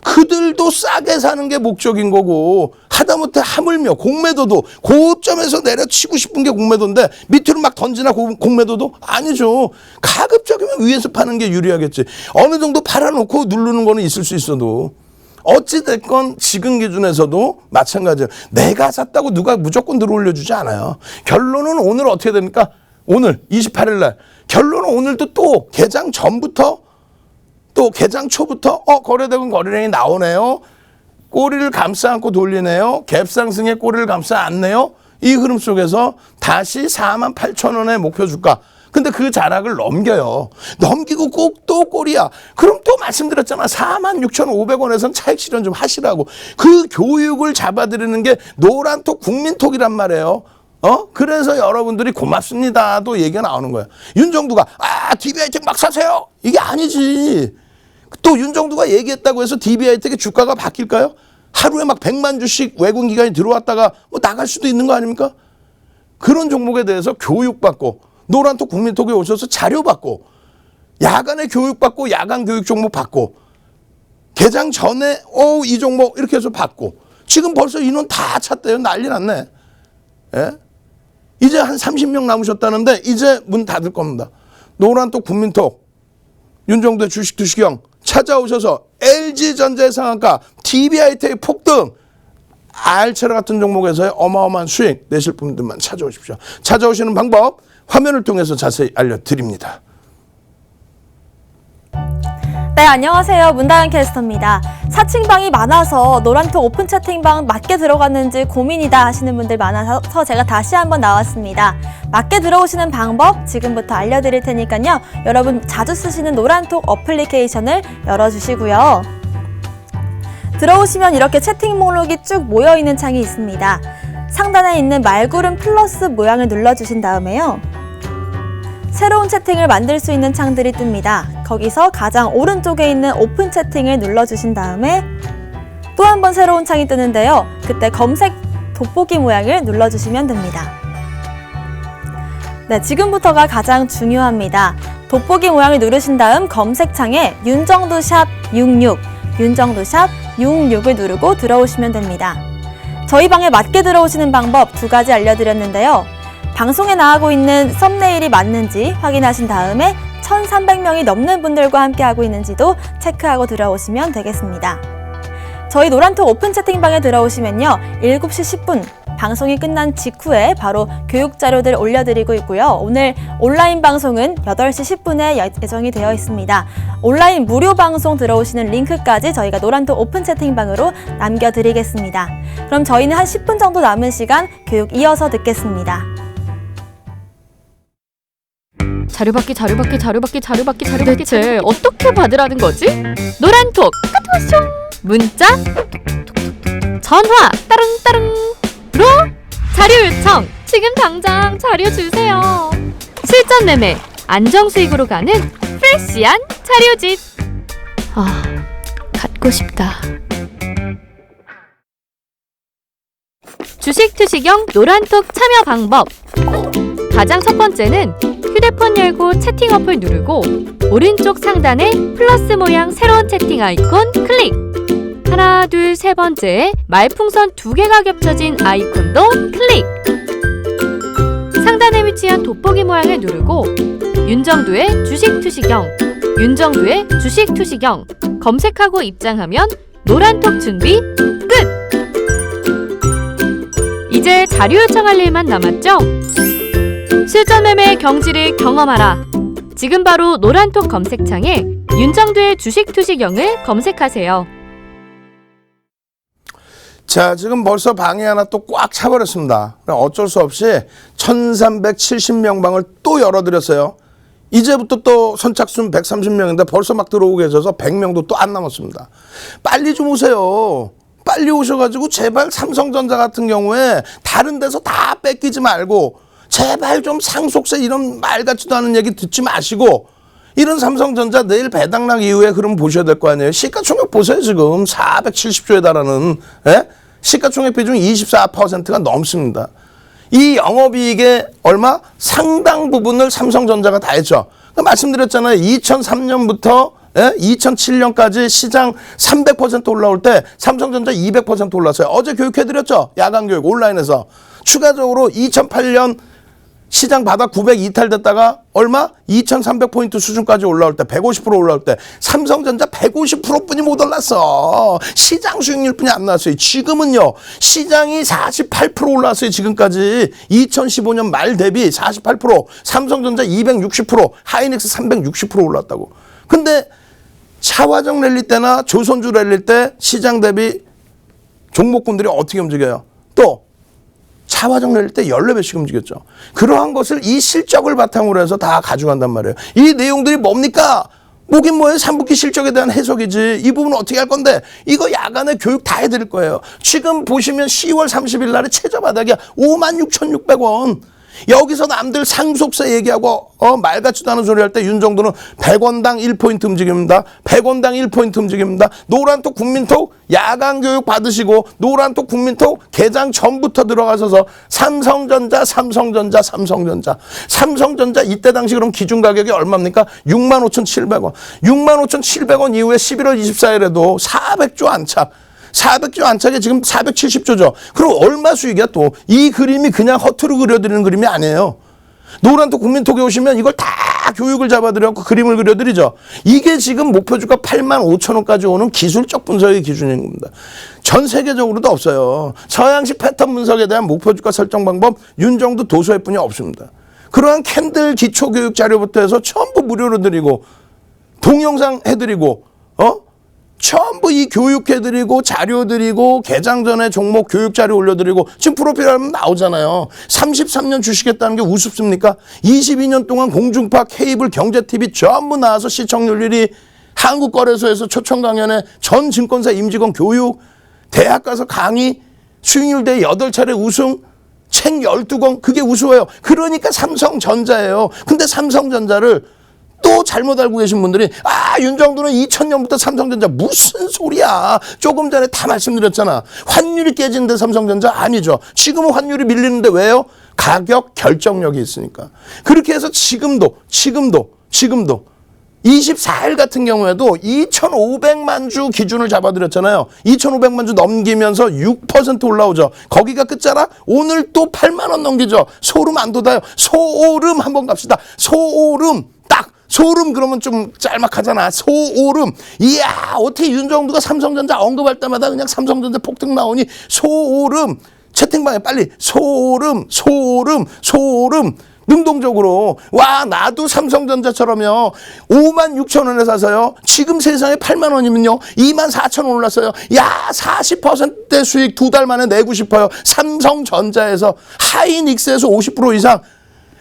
그들도 싸게 사는 게 목적인 거고 하다못해 하물며 공매도도 고점에서 내려치고 싶은 게 공매도인데 밑으로 막 던지나 공매도도 아니죠. 가급적이면 위에서 파는 게 유리하겠지. 어느 정도 팔아놓고 누르는 거는 있을 수 있어도 어찌됐건 지금 기준에서도 마찬가지예요. 내가 샀다고 누가 무조건 들어올려주지 않아요. 결론은 오늘 어떻게 됩니까? 오늘 28일 날 결론은 오늘도 또 개장 전부터 또 개장 초부터 거래대금 거래량이 나오네요. 꼬리를 감싸 안고 돌리네요. 갭 상승에 꼬리를 감싸 안네요. 이 흐름 속에서 다시 48,000원의 목표 주가. 근데 그 자락을 넘겨요. 넘기고 꼭 또 꼬리야. 그럼 또 말씀드렸잖아. 46,500원에선 차익 실현 좀 하시라고. 그 교육을 잡아드리는 게 노란톡 국민톡이란 말이에요. 그래서 여러분들이 고맙습니다. 또 얘기가 나오는 거예요. 윤정두가 DB하이텍 막 사세요. 이게 아니지. 또 윤정두가 얘기했다고 해서 DB하이텍의 주가가 바뀔까요? 하루에 막 100만 주씩 외국 기관이 들어왔다가 뭐 나갈 수도 있는 거 아닙니까? 그런 종목에 대해서 교육받고 노란톡 국민톡에 오셔서 자료 받고 야간에 교육받고 야간 교육 종목 받고 개장 전에 이 종목 이렇게 해서 받고 지금 벌써 인원 다 찼대요. 난리 났네. 예? 이제 한 30명 남으셨다는데 이제 문 닫을 겁니다. 노란톡 국민톡 윤정두의 주식 투시경 찾아오셔서 LG전자의 상한가 DB하이텍 폭등 알체라 같은 종목에서의 어마어마한 수익 내실 분들만 찾아오십시오. 찾아오시는 방법 화면을 통해서 자세히 알려드립니다. 네, 안녕하세요. 문다연 캐스터입니다. 사칭방이 많아서 노란톡 오픈 채팅방 맞게 들어갔는지 고민이다 하시는 분들 많아서 제가 다시 한번 나왔습니다. 맞게 들어오시는 방법 지금부터 알려드릴 테니까요. 여러분 자주 쓰시는 노란톡 어플리케이션을 열어주시고요. 들어오시면 이렇게 채팅 목록이 쭉 모여있는 창이 있습니다. 상단에 있는 말구름 플러스 모양을 눌러주신 다음에요. 새로운 채팅을 만들 수 있는 창들이 뜹니다. 거기서 가장 오른쪽에 있는 오픈 채팅을 눌러주신 다음에 또 한 번 새로운 창이 뜨는데요. 그때 검색 돋보기 모양을 눌러주시면 됩니다. 네, 지금부터가 가장 중요합니다. 돋보기 모양을 누르신 다음 검색창에 윤정두 샵 66, 윤정두 샵 66을 누르고 들어오시면 됩니다. 저희 방에 맞게 들어오시는 방법 2가지 알려드렸는데요. 방송에 나가고 있는 썸네일이 맞는지 확인하신 다음에 1,300명이 넘는 분들과 함께하고 있는지도 체크하고 들어오시면 되겠습니다. 저희 노란톡 오픈 채팅방에 들어오시면요. 7시 10분 방송이 끝난 직후에 바로 교육 자료들 올려드리고 있고요. 오늘 온라인 방송은 8시 10분에 예정이 되어 있습니다. 온라인 무료 방송 들어오시는 링크까지 저희가 노란톡 오픈 채팅방으로 남겨드리겠습니다. 그럼 저희는 한 10분 정도 남은 시간 교육 이어서 듣겠습니다. 자료받기 대체 어떻게 받으라는 거지? 노란톡 까투쇼 문자 전화 따릉따릉으로 자료 요청 지금 당장 자료 주세요. 실전 매매 안정수익으로 가는 프레시한 자료집. 갖고 싶다. 주식 투시경 노란톡 참여 방법. 가장 첫 번째는 휴대폰 열고 채팅 어플 누르고 오른쪽 상단에 플러스 모양 새로운 채팅 아이콘 클릭. 하나, 둘, 세 번째 말풍선 2개가 겹쳐진 아이콘도 클릭. 상단에 위치한 돋보기 모양을 누르고 윤정두의 주식 투시경, 윤정두의 주식 투시경 검색하고 입장하면 노란톡 준비 끝! 이제 자료 요청할 일만 남았죠? 실전 매매의 경지를 경험하라. 지금 바로 노란톡 검색창에 윤정두의 주식 투시경을 검색하세요. 자, 지금 벌써 방이 하나 또 꽉 차버렸습니다. 어쩔 수 없이 1370명방을 또 열어드렸어요. 이제부터 또 선착순 130명인데 벌써 막 들어오고 계셔서 100명도 또 안 남았습니다. 빨리 좀 오세요. 빨리 오셔가지고 제발 삼성전자 같은 경우에 다른 데서 다 뺏기지 말고 제발 좀 상속세 이런 말 같지도 않은 얘기 듣지 마시고 이런 삼성전자 내일 배당락 이후에 그럼 보셔야 될 거 아니에요. 시가총액 보세요. 지금 470조에 달하는 시가총액 비중 24%가 넘습니다. 이 영업이익의 얼마? 상당 부분을 삼성전자가 다 했죠. 말씀드렸잖아요. 2003년부터 2007년까지 시장 300% 올라올 때 삼성전자 200% 올랐어요. 어제 교육해드렸죠. 야간교육 온라인에서. 추가적으로 2008년 시장 바닥 900 이탈됐다가 얼마? 2300포인트 수준까지 올라올 때 150% 올라올 때 삼성전자 150%뿐이 못 올랐어. 시장 수익률뿐이 안 나왔어요. 지금은요. 시장이 48% 올랐어요. 지금까지 2015년 말 대비 48%, 삼성전자 260%, 하이닉스 360% 올랐다고. 근데 차화정 랠리 때나 조선주 랠리 때 시장 대비 종목군들이 어떻게 움직여요? 또 차화정 랠리 때 14배씩 움직였죠. 그러한 것을 이 실적을 바탕으로 해서 다 가져간단 말이에요. 이 내용들이 뭡니까? 뭐긴 뭐예요? 3분기 실적에 대한 해석이지. 이 부분 어떻게 할 건데? 이거 야간에 교육 다 해드릴 거예요. 지금 보시면 10월 30일 날에 최저바닥이야. 56,600원. 여기서 남들 상속세 얘기하고 말 같지도 않은 소리 할 때 윤정도는 100원당 1포인트 움직입니다. 100원당 1포인트 움직입니다. 노란톡 국민톡 야간 교육 받으시고 노란톡 국민톡 개장 전부터 들어가셔서 삼성전자 이때 당시 그럼 기준 가격이 얼마입니까? 65,700원. 65,700원 이후에 11월 24일에도 400조 안착. 400조 안착에 지금 470조죠. 그럼 얼마 수익이야 또. 이 그림이 그냥 허투루 그려드리는 그림이 아니에요. 노란톡 국민톡에 오시면 이걸 다 교육을 잡아드려서 그림을 그려드리죠. 이게 지금 목표주가 85,000원까지 오는 기술적 분석의 기준인 겁니다. 전 세계적으로도 없어요. 서양식 패턴 분석에 대한 목표주가 설정 방법 윤정도 도서회 뿐이 없습니다. 그러한 캔들 기초교육 자료부터 해서 전부 무료로 드리고 동영상 해드리고 전부 이 교육해드리고 자료 드리고 개장 전에 종목 교육 자료 올려드리고 지금 프로필 하면 나오잖아요. 33년 주식했다는 게 우습습니까? 22년 동안 공중파, 케이블, 경제TV 전부 나와서 시청률 1위, 한국거래소에서 초청 강연에 전 증권사 임직원 교육, 대학 가서 강의, 수익률 대 8차례 우승, 책 12권 그게 우수해요. 그러니까 삼성전자예요. 근데 삼성전자를 또 잘못 알고 계신 분들이 윤정도는 2000년부터 삼성전자 무슨 소리야. 조금 전에 다 말씀드렸잖아. 환율이 깨지는데 삼성전자 아니죠. 지금은 환율이 밀리는데 왜요? 가격 결정력이 있으니까. 그렇게 해서 지금도 24일 같은 경우에도 2,500만 주 기준을 잡아드렸잖아요. 2,500만 주 넘기면서 6% 올라오죠. 거기가 끝자락? 오늘 또 8만 원 넘기죠. 소름 안 돋아요. 소오름 한번 갑시다. 소오름. 소름 그러면 좀 짤막하잖아. 소오름. 이야 어떻게 윤정두가 삼성전자 언급할 때마다 그냥 삼성전자 폭등 나오니 소오름. 채팅방에 빨리 소오름 능동적으로 와 나도 삼성전자처럼요 56,000원에 사서요 지금 세상에 8만 원이면요 24,000원 올랐어요. 야 40% 수익 2달 만에 내고 싶어요. 삼성전자에서 하이닉스에서 50% 이상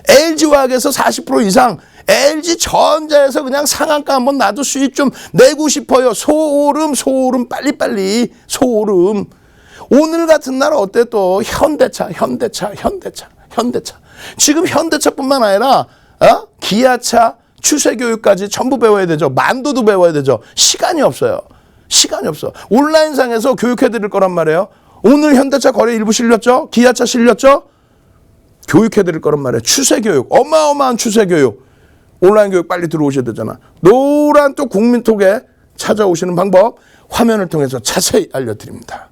LG화학에서 40% 이상 LG전자에서 그냥 상한가 한번 나도 수익 좀 내고 싶어요. 소오름 빨리빨리 소오름. 오늘 같은 날 어때 또 현대차 지금 현대차뿐만 아니라 기아차 추세교육까지 전부 배워야 되죠. 만도도 배워야 되죠. 시간이 없어요. 온라인상에서 교육해 드릴 거란 말이에요. 오늘 현대차 거래 일부 실렸죠? 기아차 실렸죠? 교육해드릴 거란 말이에요. 추세교육, 어마어마한 추세교육. 온라인 교육 빨리 들어오셔야 되잖아. 노란톡 국민톡에 찾아오시는 방법 화면을 통해서 자세히 알려드립니다.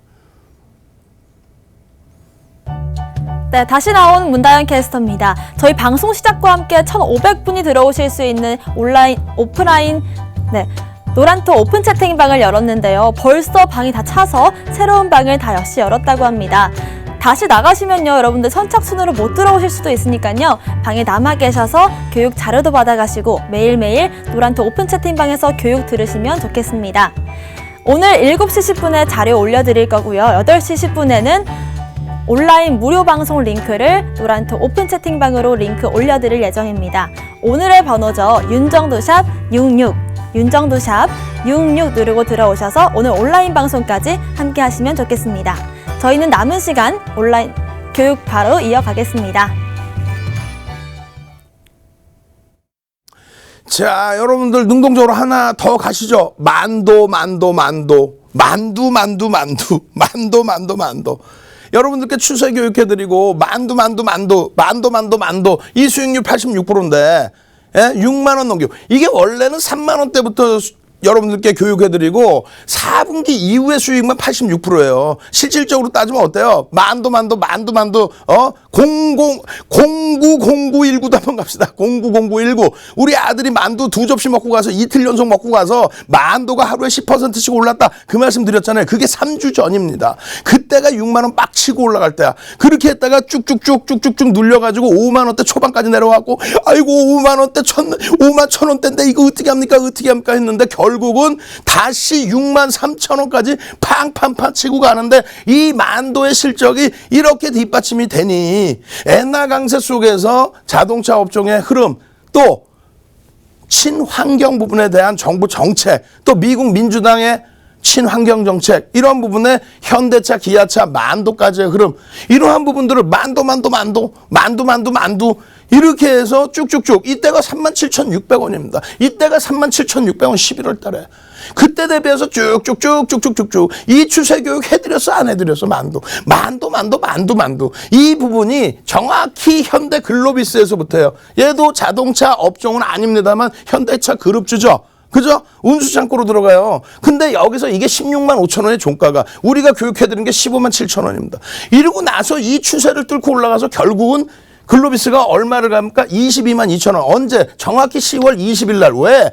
네, 다시 나온 문다연 캐스터입니다. 저희 방송 시작과 함께 1,500분이 들어오실 수 있는 오프라인 노란톡 오픈 채팅방을 열었는데요. 벌써 방이 다 차서 새로운 방을 다 역시 열었다고 합니다. 다시 나가시면요, 여러분들 선착순으로 못 들어오실 수도 있으니까요. 방에 남아 계셔서 교육 자료도 받아가시고 매일매일 노란톡 오픈 채팅방에서 교육 들으시면 좋겠습니다. 오늘 7시 10분에 자료 올려드릴 거고요. 8시 10분에는 온라인 무료 방송 링크를 노란톡 오픈 채팅방으로 링크 올려드릴 예정입니다. 오늘의 번호죠. 윤정도샵 66, 윤정도샵 66 누르고 들어오셔서 오늘 온라인 방송까지 함께 하시면 좋겠습니다. 저희는 남은 시간 온라인 교육 바로 이어가겠습니다. 자, 여러분들 능동적으로 하나 더 가시죠. 만도. 여러분들께 추세 교육해드리고 만도. 이 수익률 86%인데 6만 원 넘기고 이게 원래는 3만 원대부터 여러분들께 교육해드리고 4분기 이후의 수익만 86%예요. 실질적으로 따지면 어때요? 만도 090919도 한번 갑시다. 090919 우리 아들이 만두 2접시 먹고 가서 이틀 연속 먹고 가서 만도가 하루에 10%씩 올랐다 그 말씀 드렸잖아요. 그게 3주 전입니다. 그때가 6만 원 빡 치고 올라갈 때야. 그렇게 했다가 쭉쭉 눌려가지고 5만 원대 초반까지 내려왔고 아이고 5만 원대 5만 1,000원대인데 이거 어떻게 합니까 했는데 결국은 다시 6만 3천 원까지 팡팡팡 치고 가는데 이 만도의 실적이 이렇게 뒷받침이 되니 엔화 강세 속에서 자동차 업종의 흐름 또 친환경 부분에 대한 정부 정책 또 미국 민주당의 친환경 정책 이런 부분에 현대차, 기아차, 만도까지의 흐름 이러한 부분들을 만도 이렇게 해서 쭉쭉쭉 이때가 37,600원입니다. 이때가 37,600원 11월 달에 그때 대비해서 쭉쭉쭉 이 추세 교육 해드렸어 안 해드렸어 만도 이 부분이 정확히 현대 글로비스에서부터예요. 얘도 자동차 업종은 아닙니다만 현대차 그룹주죠. 그죠? 운수창고로 들어가요. 근데 여기서 이게 16만 5천 원의 종가가 우리가 교육해드린 게 15만 7천 원입니다. 이러고 나서 이 추세를 뚫고 올라가서 결국은 글로비스가 얼마를 갑니까? 22만 2천 원. 언제? 정확히 10월 20일 날. 왜?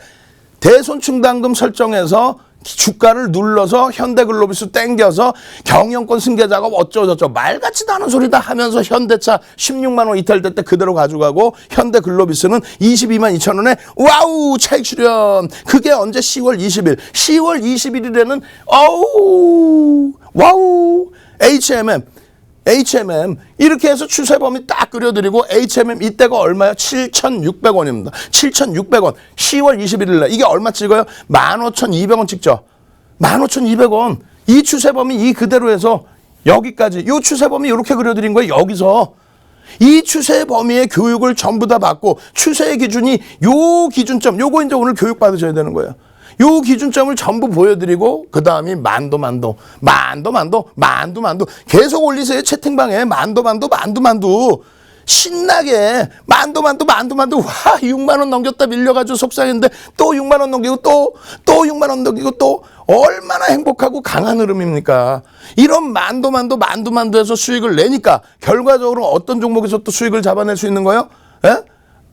대손충당금 설정해서 주가를 눌러서 현대글로비스 땡겨서 경영권 승계 작업 어쩌고저쩌고 말같지도 않은 소리다 하면서 현대차 16만 원 이탈될 때 그대로 가져가고 현대글로비스는 22만 2천 원에 와우 차익 실현. 그게 언제? 10월 20일. 10월 21일에는 와우 HMM 이렇게 해서 추세 범위 딱 그려드리고 HMM 이때가 얼마요? 7,600원입니다. 7,600원 10월 21일 날 이게 얼마 찍어요? 15,200원 찍죠. 15,200원 이 추세 범위 이 그대로 해서 여기까지 이 추세 범위 이렇게 그려드린 거예요. 여기서 이 추세 범위의 교육을 전부 다 받고 추세의 기준이 요 기준점 요거 이제 오늘 교육 받으셔야 되는 거예요. 요 기준점을 전부 보여드리고 그 다음이 만도 계속 올리세요. 채팅방에 만도 신나게 만도 와 6만 원 넘겼다 밀려가지고 속상했는데 또 6만 원 넘기고 또 6만 원 넘기고 또 얼마나 행복하고 강한 흐름입니까? 이런 만도에서 수익을 내니까 결과적으로 어떤 종목에서 또 수익을 잡아낼 수 있는 거예요? 예?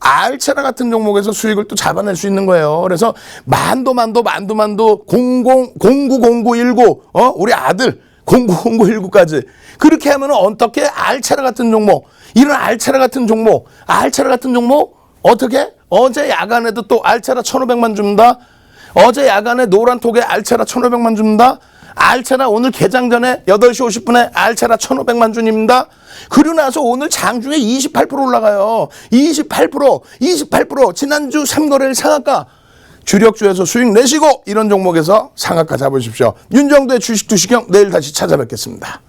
알체라 같은 종목에서 수익을 또 잡아낼 수 있는 거예요. 그래서 만도 090919 우리 아들 090919까지 그렇게 하면 어떻게 알체라 같은 종목 이런 알체라 같은 종목 어떻게 어제 야간에도 또 알체라 1,500만 줍니다. 어제 야간에 노란톡에 알체라 1,500만 줍니다. 알체라 오늘 개장 전에 8시 50분에 알체라 1,500만 준입니다. 그리고 나서 오늘 장중에 28% 올라가요. 28% 지난주 3거래일 상한가 주력주에서 수익 내시고 이런 종목에서 상한가 잡으십시오. 윤정도의 주식 투시경 내일 다시 찾아뵙겠습니다.